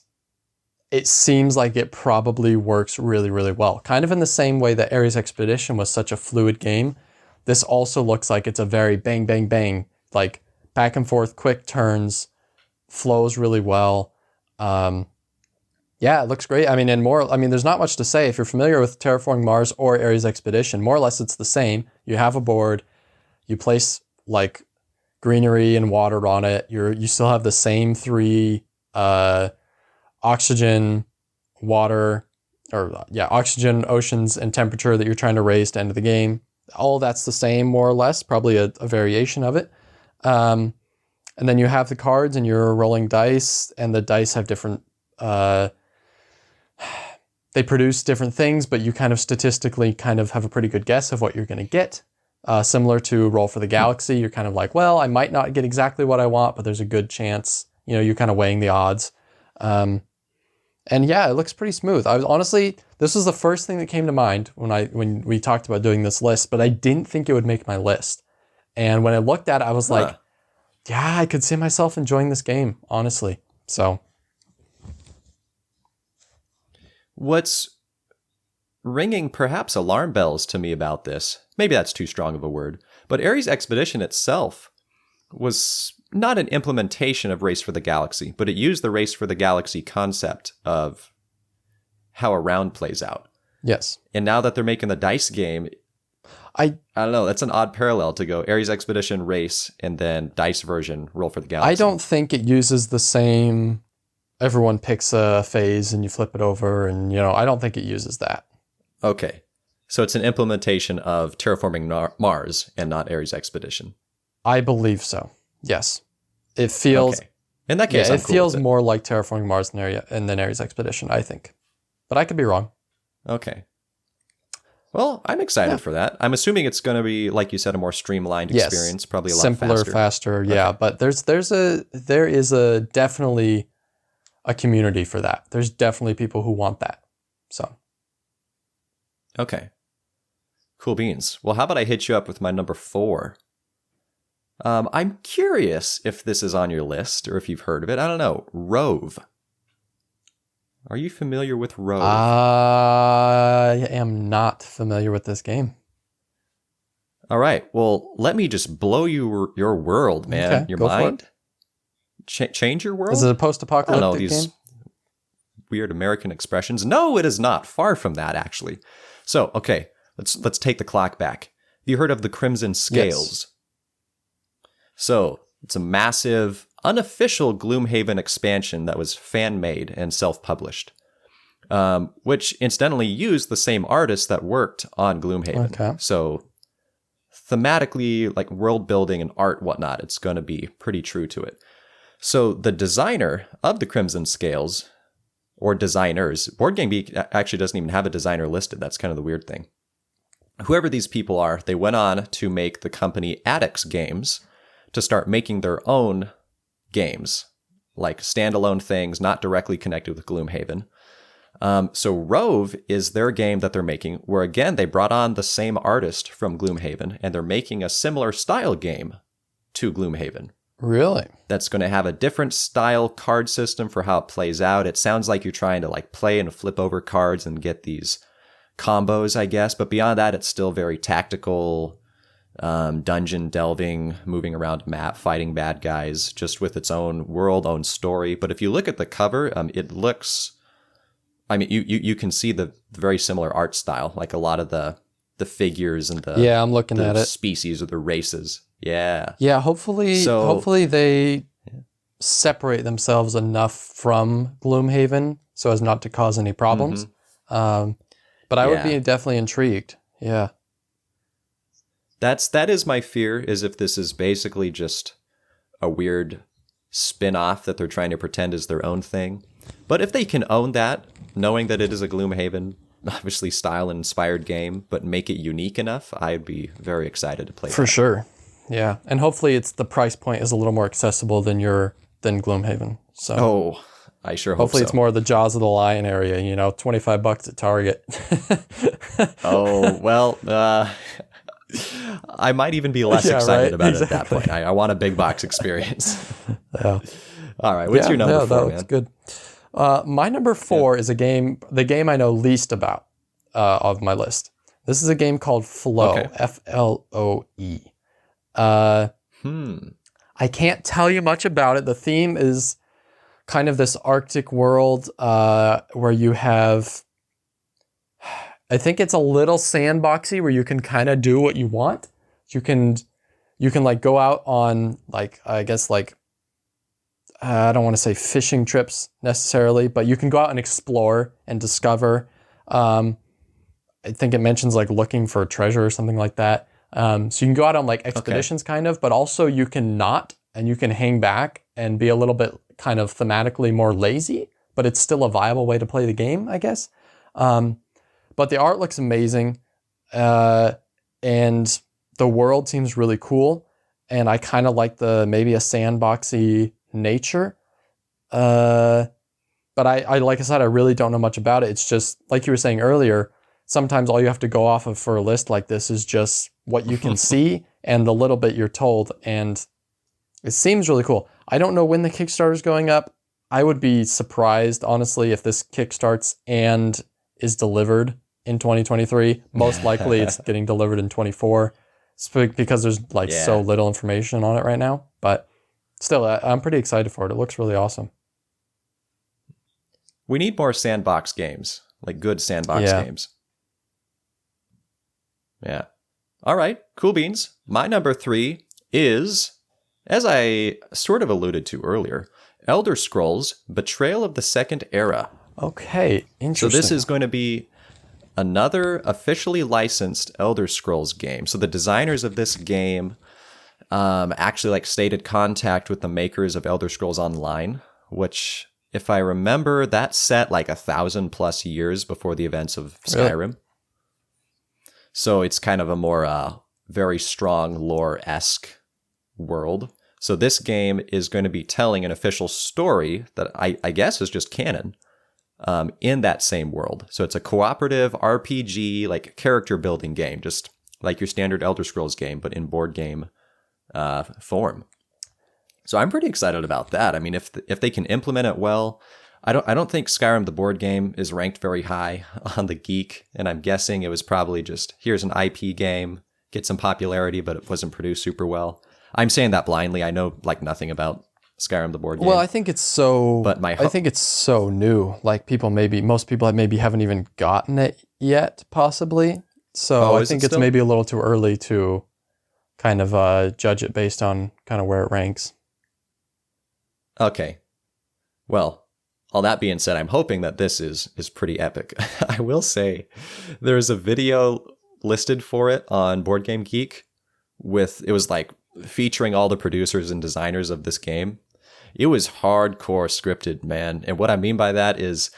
it seems like it probably works really, really well. Kind of in the same way that Ares Expedition was such a fluid game, this also looks like it's a very bang, bang, bang, like back and forth, quick turns, flows really well. Yeah, it looks great. I mean, there's not much to say. If you're familiar with Terraforming Mars or Ares Expedition, more or less it's the same. You have a board, you place like greenery and water on it. You still have the same 3 oxygen, water, oxygen, oceans, and temperature that you're trying to raise to end the game. All that's the same, more or less, probably a variation of it. And then you have the cards and you're rolling dice, and the dice have different, they produce different things, but you kind of statistically kind of have a pretty good guess of what you're going to get. Similar to Roll for the Galaxy, you're kind of like, well, I might not get exactly what I want, but there's a good chance, you're kind of weighing the odds. And yeah, it looks pretty smooth. This was the first thing that came to mind when we talked about doing this list, but I didn't think it would make my list. And when I looked at it, I was like, yeah, I could see myself enjoying this game, honestly. So. What's ringing perhaps alarm bells to me about this, maybe that's too strong of a word, but Ares Expedition itself was not an implementation of Race for the Galaxy, but it used the Race for the Galaxy concept of how a round plays out. Yes. And now that they're making the dice game, I don't know, that's an odd parallel to go Ares Expedition, Race, and then dice version, Roll for the Galaxy. I don't think it uses the same, everyone picks a phase and you flip it over, and I don't think it uses that. Okay. So it's an implementation of Terraforming Mars and not Ares Expedition. I believe so. Yes. It feels... Okay. In that case, it feels more like Terraforming Mars than Ares Expedition, I think. But I could be wrong. Okay. Well, I'm excited for that. I'm assuming it's going to be, like you said, a more streamlined experience, probably a lot simpler, faster. Yeah, but there is definitely a community for that. There's definitely people who want that. So. Okay. Cool beans. Well, how about I hit you up with my number 4? I'm curious if this is on your list or if you've heard of it. I don't know. Rove. Are you familiar with Rove? I am not familiar with this game. All right. Well, let me just blow your world, man. Okay, your go mind. Change your world? Is it a post-apocalyptic game? Weird American expressions. No, it is not. Far from that, actually. So, okay, let's take the clock back. Have you heard of the Crimson Scales? Yes. So, it's a massive, unofficial Gloomhaven expansion that was fan-made and self-published, which incidentally used the same artists that worked on Gloomhaven. Okay. So, thematically, like world building and art, whatnot, it's going to be pretty true to it. So, the designer of the Crimson Scales, or designers, Board Game Geek actually doesn't even have a designer listed. That's kind of the weird thing. Whoever these people are, they went on to make the company Addix Games to start making their own games, like standalone things not directly connected with Gloomhaven. So Rove is their game that they're making, where again, they brought on the same artist from Gloomhaven, and they're making a similar style game to Gloomhaven. Really? That's going to have a different style card system for how it plays out. It sounds like you're trying to like play and flip over cards and get these combos, I guess. But beyond that, it's still very tactical, dungeon delving, moving around map, fighting bad guys, just with its own world, own story. But if you look at the cover, it looks... I mean, you can see the very similar art style, like a lot of the figures and the I'm looking at it. Species or the races. Yeah. Yeah, hopefully they separate themselves enough from Gloomhaven so as not to cause any problems. But I would be definitely intrigued. Yeah. That is my fear, is if this is basically just a weird spin-off that they're trying to pretend is their own thing. But if they can own that, knowing that it is a Gloomhaven, obviously style-inspired game, but make it unique enough, I'd be very excited to play For sure. Yeah. And hopefully the price point is a little more accessible than Gloomhaven. So I sure hope so. Hopefully it's more the Jaws of the Lion area, $25 at Target. I might even be less excited about it at that point. I want a big box experience. Yeah. All right. What's your number 4, man? That's good. My number 4 is the game I know least about of my list. This is a game called Floe, Floe. I can't tell you much about it. The theme is kind of this Arctic world where you have... I think it's a little sandboxy where you can kind of do what you want. You can like go out on like, I guess like, I don't want to say fishing trips necessarily, but you can go out and explore and discover. I think it mentions like looking for treasure or something like that. So you can go out on like expeditions kind of, but also you can not, and you can hang back and be a little bit kind of thematically more lazy, but it's still a viable way to play the game, I guess. But the art looks amazing, and the world seems really cool, and I kind of like maybe a sandboxy nature. But I like I said, I really don't know much about it. It's just, like you were saying earlier, sometimes all you have to go off of for a list like this is just what you can see and the little bit you're told, and it seems really cool. I don't know when the Kickstarter is going up. I would be surprised, honestly, if this kickstarts and is delivered in 2023. Most likely it's getting delivered in 24 because there's so little information on it right now. But still, I'm pretty excited for it. It looks really awesome. We need more sandbox games, like good sandbox games. Yeah. All right, cool beans. My number 3 is, as I sort of alluded to earlier, Elder Scrolls Betrayal of the Second Era. Okay, interesting. So this is going to be another officially licensed Elder Scrolls game. So the designers of this game actually stated contact with the makers of Elder Scrolls Online, which, if I remember, that's set 1,000+ years before the events of Skyrim. Really? So it's kind of a more very strong lore-esque world. So this game is going to be telling an official story that I guess is just canon. In that same world. So it's a cooperative RPG, character building game, just like your standard Elder Scrolls game, but in board game form. So I'm pretty excited about that. I mean, if they can implement it well, I don't think Skyrim the board game is ranked very high on the Geek, and I'm guessing it was probably just, here's an IP game, get some popularity, but it wasn't produced super well. I'm saying that blindly. I know nothing about Skyrim the board game. Well, I think it's so. But I think it's so new. Most people maybe haven't even gotten it yet, possibly. So I think it's maybe a little too early to kind of judge it based on kind of where it ranks. Okay. Well, all that being said, I'm hoping that this is pretty epic. I will say, there's a video listed for it on Board Game Geek it was featuring all the producers and designers of this game. It was hardcore scripted, man. And what I mean by that is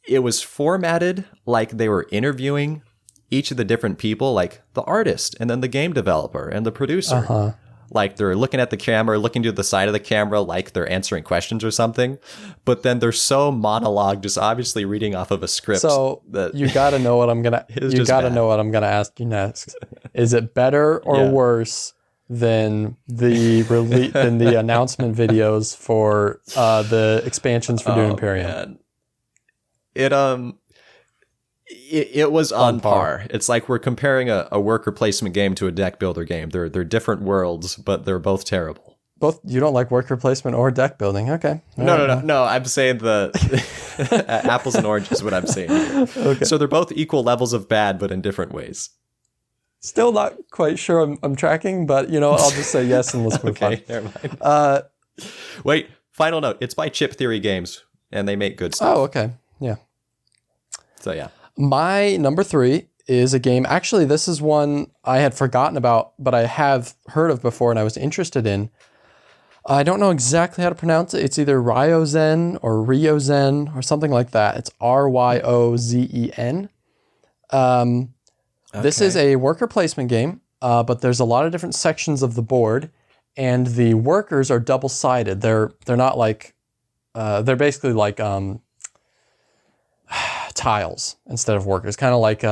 it was formatted like they were interviewing each of the different people, like the artist and then the game developer and the producer. like they're looking at the camera, looking to the side of the camera like they're answering questions or something. But then they're so monologue, just obviously reading off of a script. So that you got to know what I'm gonna. You got to know what I'm gonna ask you next. Is it better or worse than the announcement videos for the expansions for Dune Imperium? Man. It was on par. It's like we're comparing a worker placement game to a deck builder game. They're different worlds, but they're both terrible. You don't like worker placement or deck building? Okay. No. I'm saying the apples and oranges is what I'm saying here. Okay. So they're both equal levels of bad, but in different ways. Still not quite sure I'm tracking, but I'll just say yes and let's move on. Okay, never mind. Wait, final note. It's by Chip Theory Games, and they make good stuff. Oh, okay. Yeah. So yeah. My number 3 is a game. Actually, this is one I had forgotten about, but I have heard of before and I was interested in. I don't know exactly how to pronounce it. It's either Ryozen or Ryozen or something like that. It's Ryozen. This is a worker placement game, but there's a lot of different sections of the board, and the workers are double-sided. They're not like they're basically like tiles instead of workers, kind of like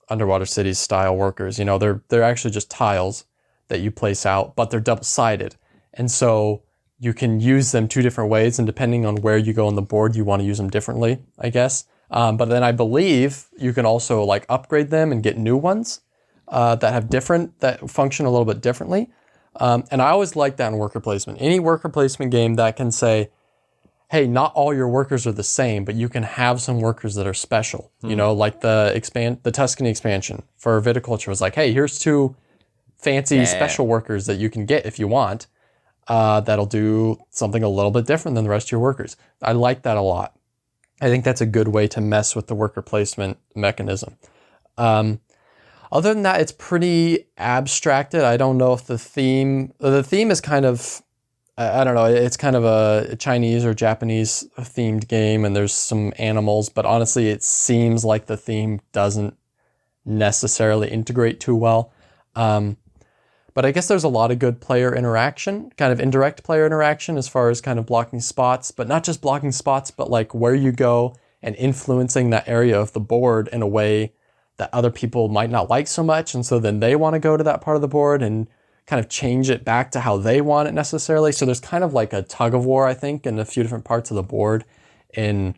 Underwater Cities style workers. They're actually just tiles that you place out, but they're double-sided. And so you can use them 2 different ways, and depending on where you go on the board, you want to use them differently, I guess. But then I believe you can also like upgrade them and get new ones that function a little bit differently. And I always like that in worker placement. Any worker placement game that can say, hey, not all your workers are the same, but you can have some workers that are special. Like the Tuscany expansion for viticulture was like, hey, here's 2 fancy special workers that you can get if you want. That'll do something a little bit different than the rest of your workers. I like that a lot. I think that's a good way to mess with the worker placement mechanism. Other than that, it's pretty abstracted. I don't know if the theme is kind of, I don't know, it's kind of a Chinese or Japanese themed game, and there's some animals, but honestly, it seems like the theme doesn't necessarily integrate too well. But I guess there's a lot of good player interaction, kind of indirect player interaction as far as kind of blocking spots, but not just blocking spots, but like where you go and influencing that area of the board in a way that other people might not like so much. And so then they want to go to that part of the board and kind of change it back to how they want it necessarily. So there's kind of like a tug of war, I think, in a few different parts of the board. And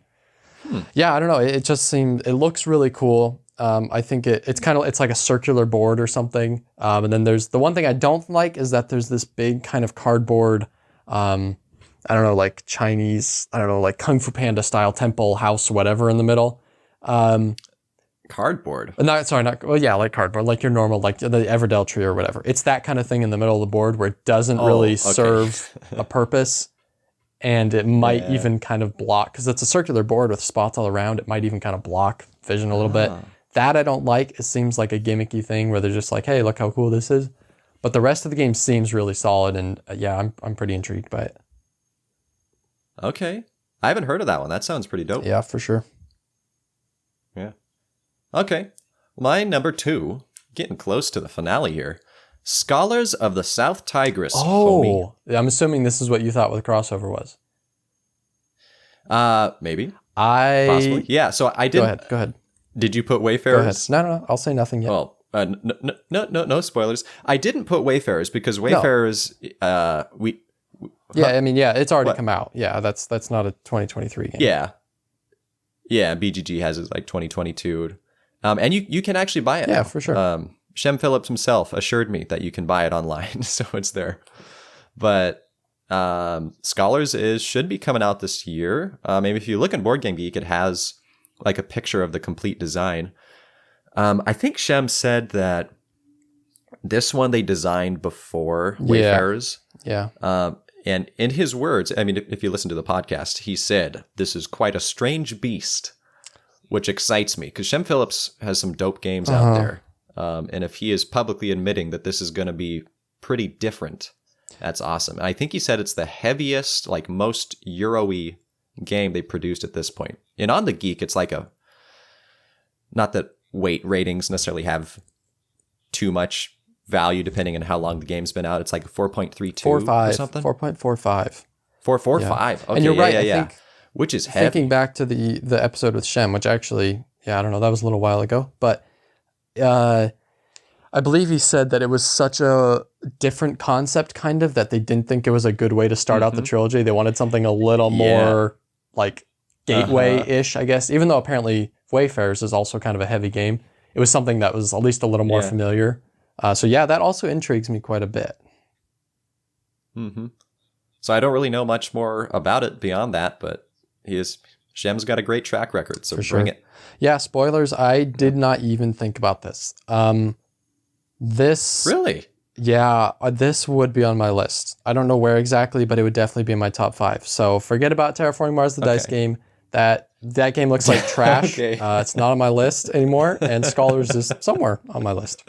yeah, I don't know. It just seems, it looks really cool. I think it's like a circular board or something. And then there's the one thing I don't like is that there's this big kind of cardboard, I don't know, like Chinese, I don't know, like Kung Fu Panda style temple house, whatever in the middle. Cardboard? Like cardboard, like your normal, like the Everdell tree or whatever. It's that kind of thing in the middle of the board where it doesn't really serve a purpose. And it might even kind of block, because it's a circular board with spots all around. It might even kind of block vision a little bit. That I don't like. It seems like a gimmicky thing where they're just like, hey, look how cool this is. But the rest of the game seems really solid, and I'm pretty intrigued by it. Okay. I haven't heard of that one. That sounds pretty dope. Yeah, for sure. Yeah. Okay. My number 2, getting close to the finale here. Scholars of the South Tigris. Oh, I'm assuming this is what you thought what the crossover was. Maybe. Possibly. Yeah, so I did. Go ahead. Did you put Wayfarers? Go ahead. No, I'll say nothing yet. Well, no spoilers. I didn't put Wayfarers because Wayfarers, it's already come out. Yeah, that's not a 2023 game. Yeah, BGG has it like 2022. And you can actually buy it. Yeah, for sure. Shem Phillips himself assured me that you can buy it online, so it's there. But Scholars should be coming out this year. Maybe if you look in Board Game Geek, it has like a picture of the complete design. I think Shem said that this one they designed before Wayfarers. Yeah. And in his words, I mean, if you listen to the podcast, he said, this is quite a strange beast, which excites me because Shem Phillips has some dope games out there. And if he is publicly admitting that this is going to be pretty different, that's awesome. And I think he said it's the heaviest, like most Euro-y game they produced at this point. And on the Geek, it's like not that weight ratings necessarily have too much value depending on how long the game's been out. It's like 4.32 4.5 or something. 4.45. 4.45. Okay, And you're right. Yeah. I think which is heavy. thinking back to the episode with Shem, which actually, I don't know, that was a little while ago, but I believe he said that it was such a different concept, kind of, that they didn't think it was a good way to start out the trilogy. They wanted something a little more like gateway-ish, I guess. Even though apparently Wayfarers is also kind of a heavy game, it was something that was at least a little more familiar. So that also intrigues me quite a bit. Mm-hmm. So I don't really know much more about it beyond that, but Shem's got a great track record, so bring it. Yeah, spoilers. I did not even think about this. This really, this would be on my list. I don't know where exactly, but it would definitely be in my top 5. So forget about Terraforming Mars, the dice game. That game looks like trash. It's not on my list anymore, and Scholars is somewhere on my list.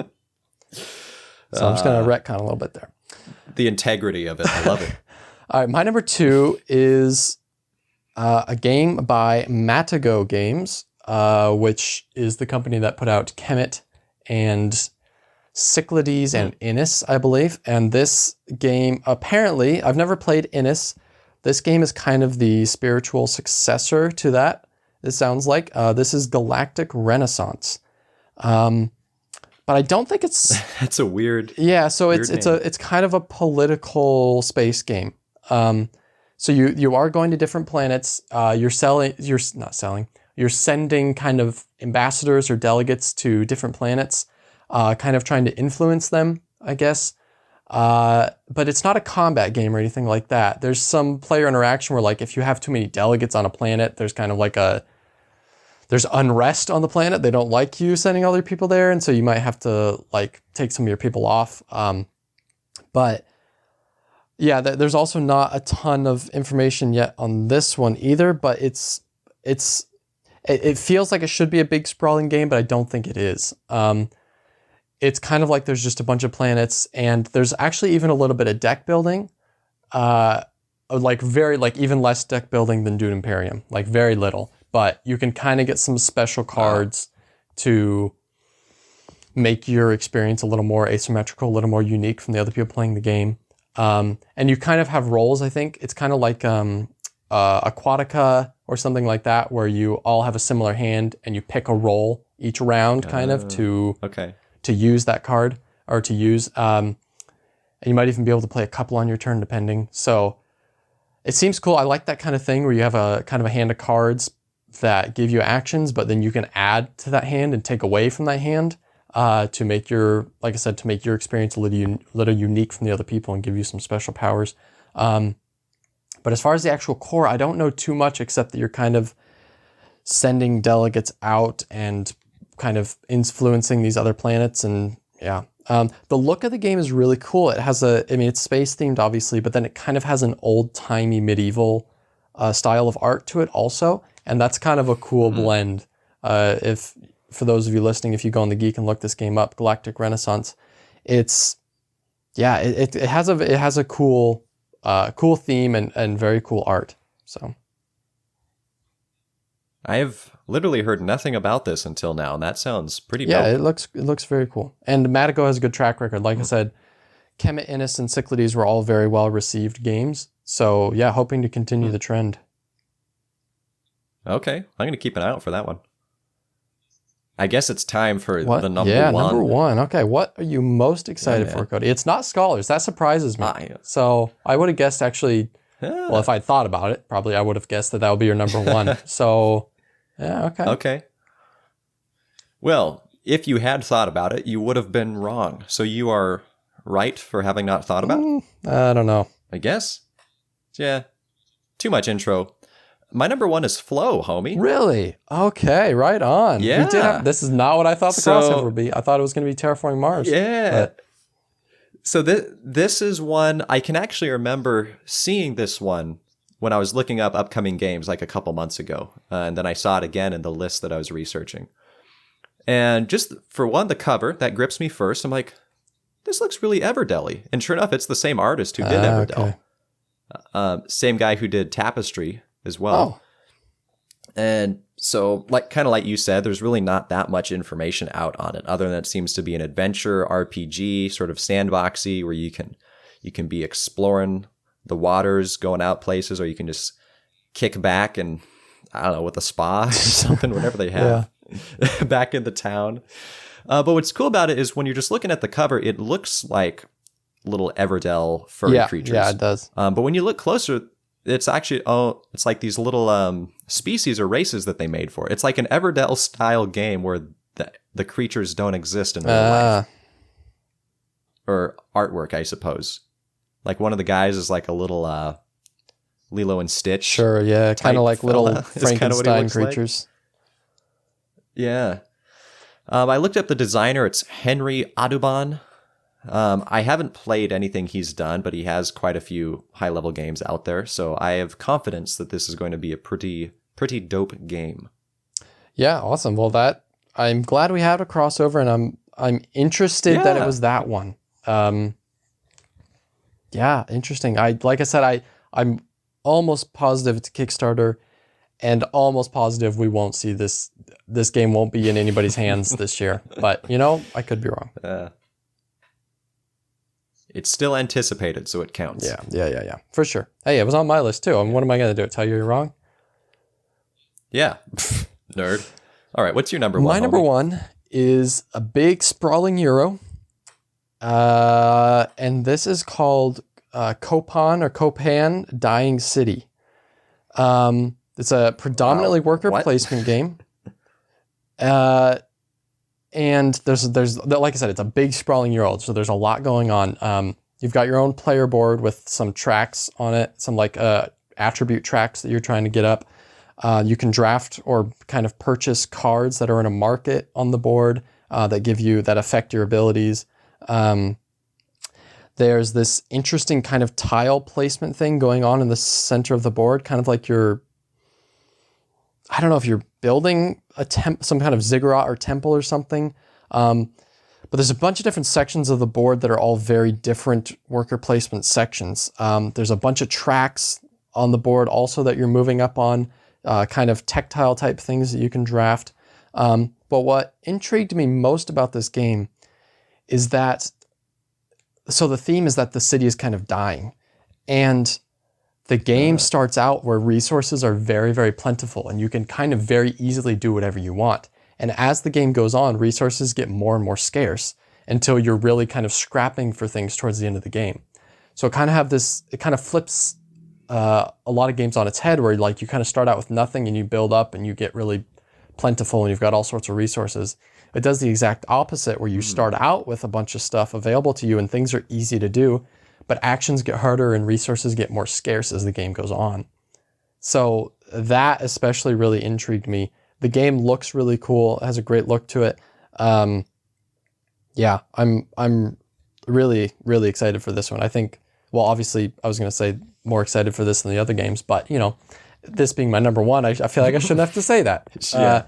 So I'm just going to retcon a little bit there. The integrity of it, I love it. All right, my number 2 is a game by Matago Games, which is the company that put out Kemet and Cyclades and Innis, I believe. And this game, apparently, I've never played Innis. This game is kind of the spiritual successor to that, it sounds like. This is Galactic Renaissance. But I don't think it's... That's a weird... Yeah, so it's kind of a political space game. So you are going to different planets. You're sending kind of ambassadors or delegates to different planets, kind of trying to influence them, I guess. But it's not a combat game or anything like that. There's some player interaction where, like, if you have too many delegates on a planet, there's kind of like there's unrest on the planet. They don't like you sending other people there, and so you might have to, like, take some of your people off. But yeah, there's also not a ton of information yet on this one either, but it feels like it should be a big sprawling game, but I don't think it is. It's kind of like there's just a bunch of planets, and there's actually even a little bit of deck building, even less deck building than Dune Imperium, like very little. But you can kind of get some special cards to make your experience a little more asymmetrical, a little more unique from the other people playing the game. And you kind of have roles, I think. It's kind of like Aquatica or something like that, where you all have a similar hand and you pick a role each round kind of to use that card or to use. And you might even be able to play a couple on your turn depending. So it seems cool. I like that kind of thing where you have a kind of a hand of cards that give you actions, but then you can add to that hand and take away from that hand. To make your experience a little unique from the other people and give you some special powers. But as far as the actual core, I don't know too much except that you're kind of sending delegates out and kind of influencing these other planets. And the look of the game is really cool. It has it's space themed obviously, but then it kind of has an old timey medieval style of art to it also. And that's kind of a cool blend. For those of you listening, if you go on the Geek and look this game up, Galactic Renaissance, it has a cool theme and very cool art. So I've literally heard nothing about this until now, and that sounds pretty dope. Yeah, it looks very cool. And Matago has a good track record. Like I said, Kemet, Innis, and Cyclades were all very well received games. So yeah, hoping to continue the trend. Okay, I'm going to keep an eye out for that one. I guess it's time for the number one. Yeah, number one. Okay, what are you most excited for, Cody? It's not Scholars. That surprises me. So I would have guessed actually, well, if I'd thought about it, probably I would have guessed that would be your number one. So, yeah, okay. Okay. Well, if you had thought about it, you would have been wrong. So you are right for having not thought about it? I don't know. I guess. Yeah. Too much intro. My number one is Flow, homie. Really? Okay, right on. Yeah. This is not what I thought the crossover would be. I thought it was going to be Terraforming Mars. Yeah. So this is one, I can actually remember seeing this one when I was looking up upcoming games like a couple months ago. And then I saw it again in the list that I was researching. And just for one, the cover, that grips me first. I'm like, this looks really Everdell-y. And sure enough, it's the same artist who did Everdell. Okay. Same guy who did Tapestry as well. Oh. And So, kind of like you said, there's really not that much information out on it, other than it seems to be an adventure RPG, sort of sandboxy, where you can be exploring the waters, going out places, or you can just kick back and, I don't know, with a spa or something, whatever they have, back in the town. But what's cool about it is when you're just looking at the cover, it looks like little Everdell furry creatures. Yeah, it does. But when you look closer, it's actually, it's like these little species or races that they made for it. It's like an Everdell style game where the creatures don't exist in real life. Or artwork, I suppose. Like one of the guys is like a little Lilo and Stitch. Sure, yeah. Kind of like little Frankenstein creatures. Like. Yeah. I looked up the designer. It's Henry Audubon. I haven't played anything he's done, but he has quite a few high-level games out there, so I have confidence that this is going to be a pretty dope game. Yeah, awesome. Well, I'm glad we had a crossover, and I'm interested that it was that one. Yeah, interesting. Like I said, I'm almost positive it's a Kickstarter, and almost positive we won't see this game won't be in anybody's hands this year. But I could be wrong. It's still anticipated, so it counts. Yeah. For sure. Hey, it was on my list too. What am I going to do? Tell you you're wrong? Yeah. Nerd. All right, what's your number one? My number one is a big sprawling Euro. And this is called Copan Dying City. It's a predominantly worker placement game. And there's like I said, it's a big sprawling Euro, so there's a lot going on. You've got your own player board with some tracks on it, some attribute tracks that you're trying to get up. You can draft or kind of purchase cards that are in a market on the board that affect your abilities. There's this interesting kind of tile placement thing going on in the center of the board, kind of like I don't know if you're building some kind of ziggurat or temple or something. But there's a bunch of different sections of the board that are all very different worker placement sections. There's a bunch of tracks on the board also that you're moving up on, kind of tactile type things that you can draft. But what intrigued me most about this game is that, so the theme is that the city is kind of dying. And the game starts out where resources are very, very plentiful, and you can kind of very easily do whatever you want. And as the game goes on, resources get more and more scarce until you're really kind of scrapping for things towards the end of the game. So it kind of flips a lot of games on its head, where you kind of start out with nothing and you build up and you get really plentiful and you've got all sorts of resources. It does the exact opposite, where you start out with a bunch of stuff available to you and things are easy to do, but actions get harder and resources get more scarce as the game goes on. So that especially really intrigued me. The game looks really cool. It has a great look to it. Yeah, I'm really, really excited for this one. I think, well, obviously I was going to say more excited for this than the other games, but this being my number one, I feel like I shouldn't have to say that. Yeah.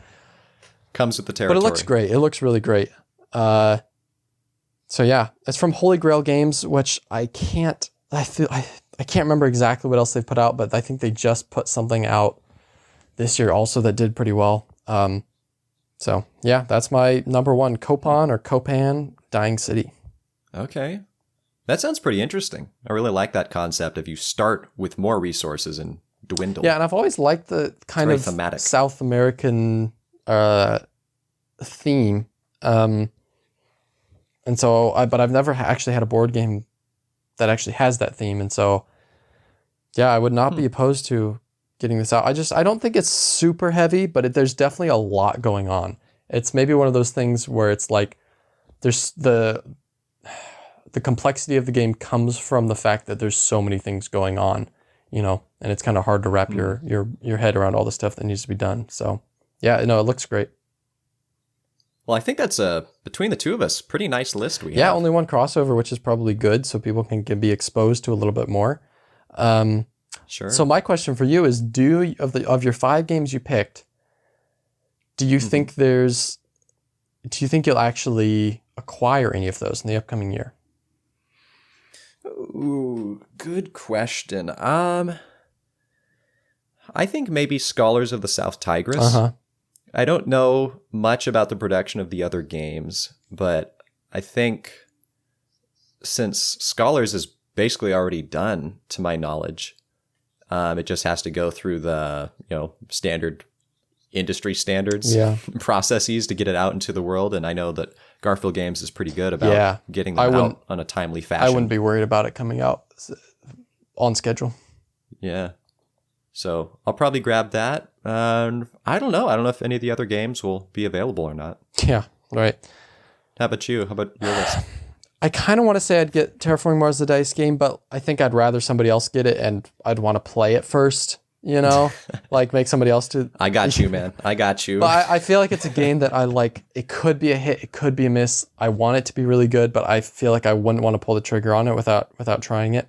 Comes with the territory. But it looks great. It looks really great. So yeah, it's from Holy Grail Games, which I can't remember exactly what else they've put out, but I think they just put something out this year also that did pretty well. So yeah, that's my number one, Copan Dying City. Okay. That sounds pretty interesting. I really like that concept if you start with more resources and dwindle. Yeah, and I've always liked the kind of thematic South American theme. And so, but I've never actually had a board game that actually has that theme. And so, yeah, I would not be opposed to getting this out. I don't think it's super heavy, but there's definitely a lot going on. It's maybe one of those things where it's like, there's the complexity of the game comes from the fact that there's so many things going on, and it's kind of hard to wrap your head around all the stuff that needs to be done. So, yeah, it looks great. Well, I think that's between the two of us, pretty nice list we have. Yeah, only one crossover, which is probably good, so people can be exposed to a little bit more. Sure. So my question for you is: of your 5 games you picked, do you think you'll actually acquire any of those in the upcoming year? Ooh, good question. I think maybe Scholars of the South Tigris. I don't know much about the production of the other games, but I think since Scholars is basically already done, to my knowledge, it just has to go through the standard industry standards processes to get it out into the world. And I know that Garfield Games is pretty good about getting them out on a timely fashion. I wouldn't be worried about it coming out on schedule. Yeah. So I'll probably grab that. I don't know. I don't know if any of the other games will be available or not. Yeah, right. How about you? How about your list? I kind of want to say I'd get Terraforming Mars the Dice game, but I think I'd rather somebody else get it and I'd want to play it first, like make somebody else do. I got you, man. I got you. But I feel like it's a game that I like. It could be a hit. It could be a miss. I want it to be really good, but I feel like I wouldn't want to pull the trigger on it without trying it.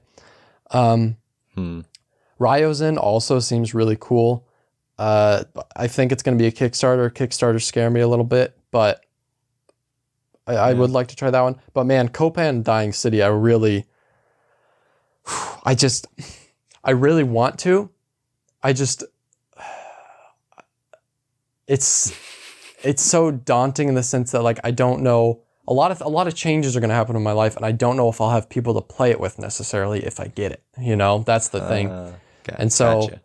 Ryozin also seems really cool. I think it's going to be a Kickstarter. Kickstarters scare me a little bit, but I would like to try that one. But man, Copan Dying City, I really want to. It's so daunting in the sense that like I don't know, a lot of changes are going to happen in my life, and I don't know if I'll have people to play it with necessarily if I get it. That's the thing. And so, gotcha.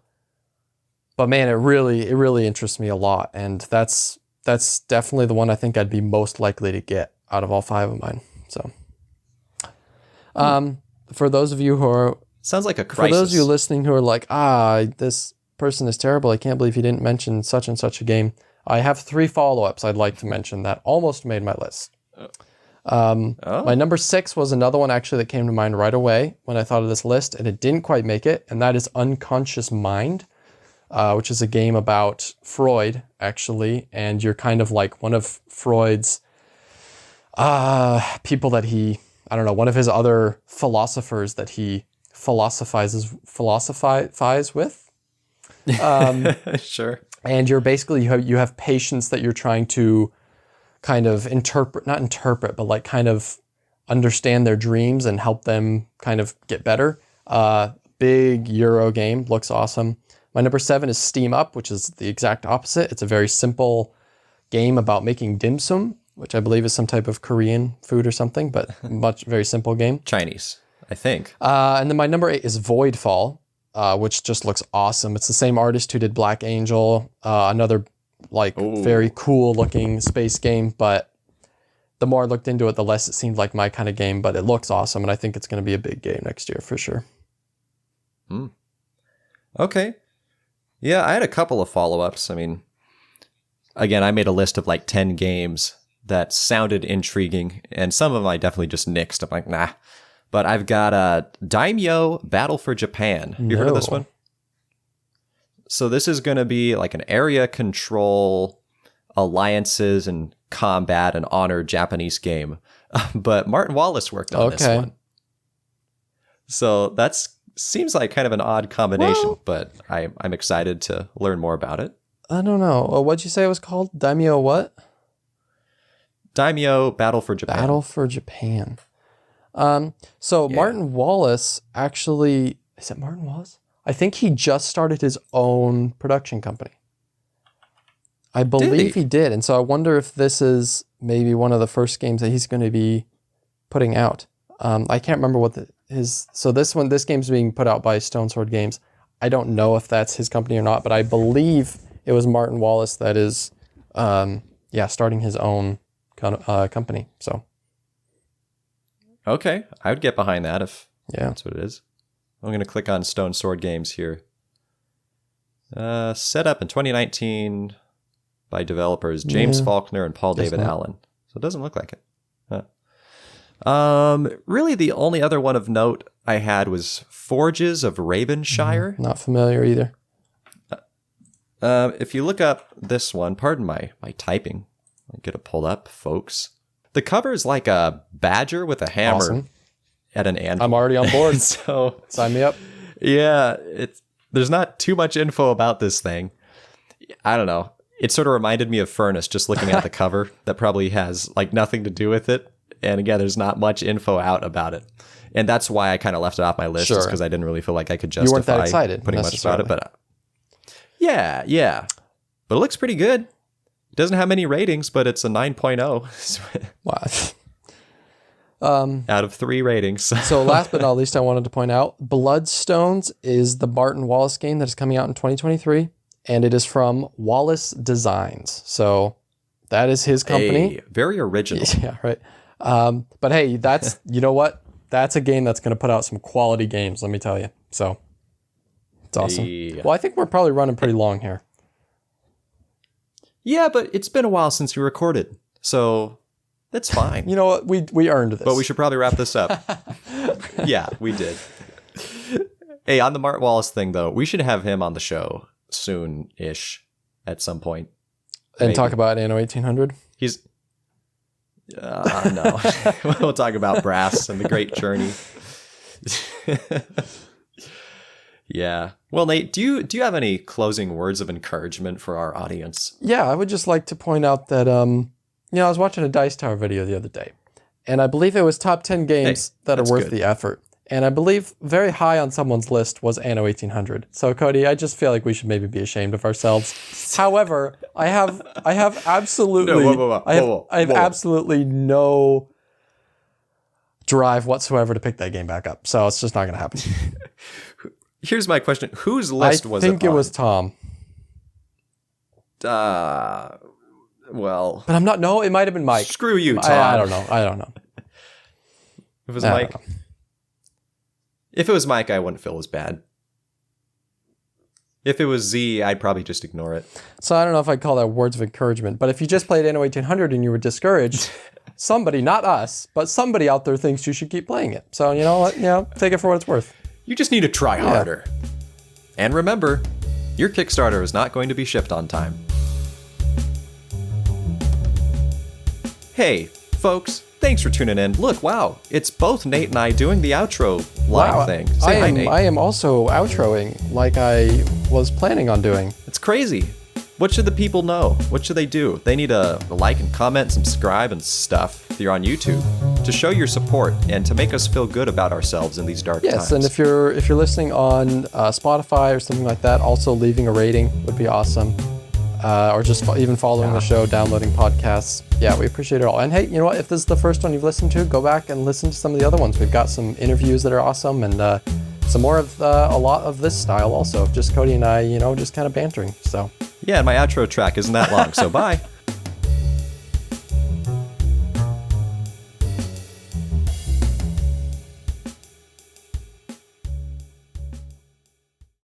But man, it really interests me a lot, and that's definitely the one I think I'd be most likely to get out of all 5 of mine. So, for those of you who are sounds like a crisis. For those of you listening who are like, this person is terrible, I can't believe he didn't mention such and such a game. I have 3 follow-ups I'd like to mention that almost made my list. My number 6 was another one actually that came to mind right away when I thought of this list, and it didn't quite make it, and that is Unconscious Mind, which is a game about Freud, actually, and you're kind of like one of Freud's people that one of his other philosophers that he philosophizes with. Sure. And you're basically, you have patients that you're trying to kind of not interpret, but like kind of understand their dreams and help them kind of get better. Big Euro game, looks awesome. My number 7 is Steam Up, which is the exact opposite. It's a very simple game about making dim sum, which I believe is some type of Korean food or something, but very simple game. Chinese, I think. And then my number 8 is Voidfall, which just looks awesome. It's the same artist who did Black Angel, another very cool looking space game, but the more I looked into it, the less it seemed like my kind of game, but it looks awesome, and I think it's going to be a big game next year for sure. Okay. Yeah, I had a couple of follow-ups. I mean, again, I made a list of like 10 games that sounded intriguing, and some of them I definitely just nixed. I'm like, nah. But I've got Daimyo Battle for Japan. You heard of this one? So this is going to be like an area control, alliances, and combat and honor Japanese game. But Martin Wallace worked on this one. So that seems like kind of an odd combination, but I'm excited to learn more about it. I don't know. What'd you say it was called? Daimyo what? Daimyo Battle for Japan. Battle for Japan. Martin Wallace actually... Is it Martin Wallace? I think he just started his own production company. I believe he did. And so I wonder if this is maybe one of the first games that he's going to be putting out. I can't remember what this game's being put out by Stone Sword Games. I don't know if that's his company or not, but I believe it was Martin Wallace that is, starting his own company. So. Okay. I would get behind that if that's what it is. I'm going to click on Stone Sword Games here. Set up in 2019 by developers James Faulkner and Paul David Allen. So it doesn't look like it. Huh. Really, the only other one of note I had was Forges of Ravenshire. Not familiar either. If you look up this one, pardon my typing. I'll get it pulled up, folks. The cover is like a badger with a hammer at an anvil. I'm already on board. So sign me up. Yeah, there's not too much info about this thing. I don't know. It sort of reminded me of Furnace, just looking at the cover. That probably has like nothing to do with it. And again, there's not much info out about it. And that's why I kind of left it off my list, just because I didn't really feel like I could justify you weren't that excited, putting much about it. But yeah. But it looks pretty good. It doesn't have many ratings, but it's a 9.0 Wow. out of 3 ratings. So last but not least, I wanted to point out Bloodstones is the Barton Wallace game that is coming out in 2023, and it is from Wallace Designs. So that is his company. Hey, very original. Yeah, right. But hey, that's, you know what? That's a game that's going to put out some quality games, let me tell you. So it's awesome. Hey. Well, I think we're probably running pretty long here. Yeah, but it's been a while since we recorded, so that's fine. You know what? We earned this. But we should probably wrap this up. Yeah, we did. Hey, on the Mart Wallace thing, though, we should have him on the show soon-ish at some point. And Maybe. talk about Anno 1800. He's... no. We'll talk about brass and the great journey. Yeah. Well, Nate, do you have any closing words of encouragement for our audience? Yeah, I would just like to point out that, I was watching a Dice Tower video the other day, and I believe it was top 10 games that are worth the effort. And I believe very high on someone's list was Anno 1800. So, Cody, I just feel like we should maybe be ashamed of ourselves. However, I have absolutely, I have absolutely no drive whatsoever to pick that game back up. So it's just not going to happen. Here's my question: whose list was it? I think it was Tom. Well, but I'm not. No, it might have been Mike. Screw you, Tom. I don't know. If it was Mike. If it was Mike, I wouldn't feel as bad. If it was Z, I'd probably just ignore it. So I don't know if I'd call that words of encouragement, but if you just played Anno 1800 and you were discouraged, somebody, not us, but somebody out there thinks you should keep playing it. So, you know what? Take it for what it's worth. You just need to try harder. And remember, your Kickstarter is not going to be shipped on time. Hey, folks, thanks for tuning in. Look, wow, it's both Nate and I doing the outro line thing. Say hi, Nate. I am also outroing like I was planning on doing. It's crazy. What should the people know? What should they do? They need to like and comment, subscribe and stuff if you're on YouTube to show your support and to make us feel good about ourselves in these dark times. Yes, and if you're listening on Spotify or something like that, also leaving a rating would be awesome. Or just even following the show, downloading podcasts. Yeah, we appreciate it all. And hey, you know what? If this is the first one you've listened to, go back and listen to some of the other ones. We've got some interviews that are awesome and some more of a lot of this style also, of just Cody and I, just kind of bantering. So yeah, and my outro track isn't that long, so bye.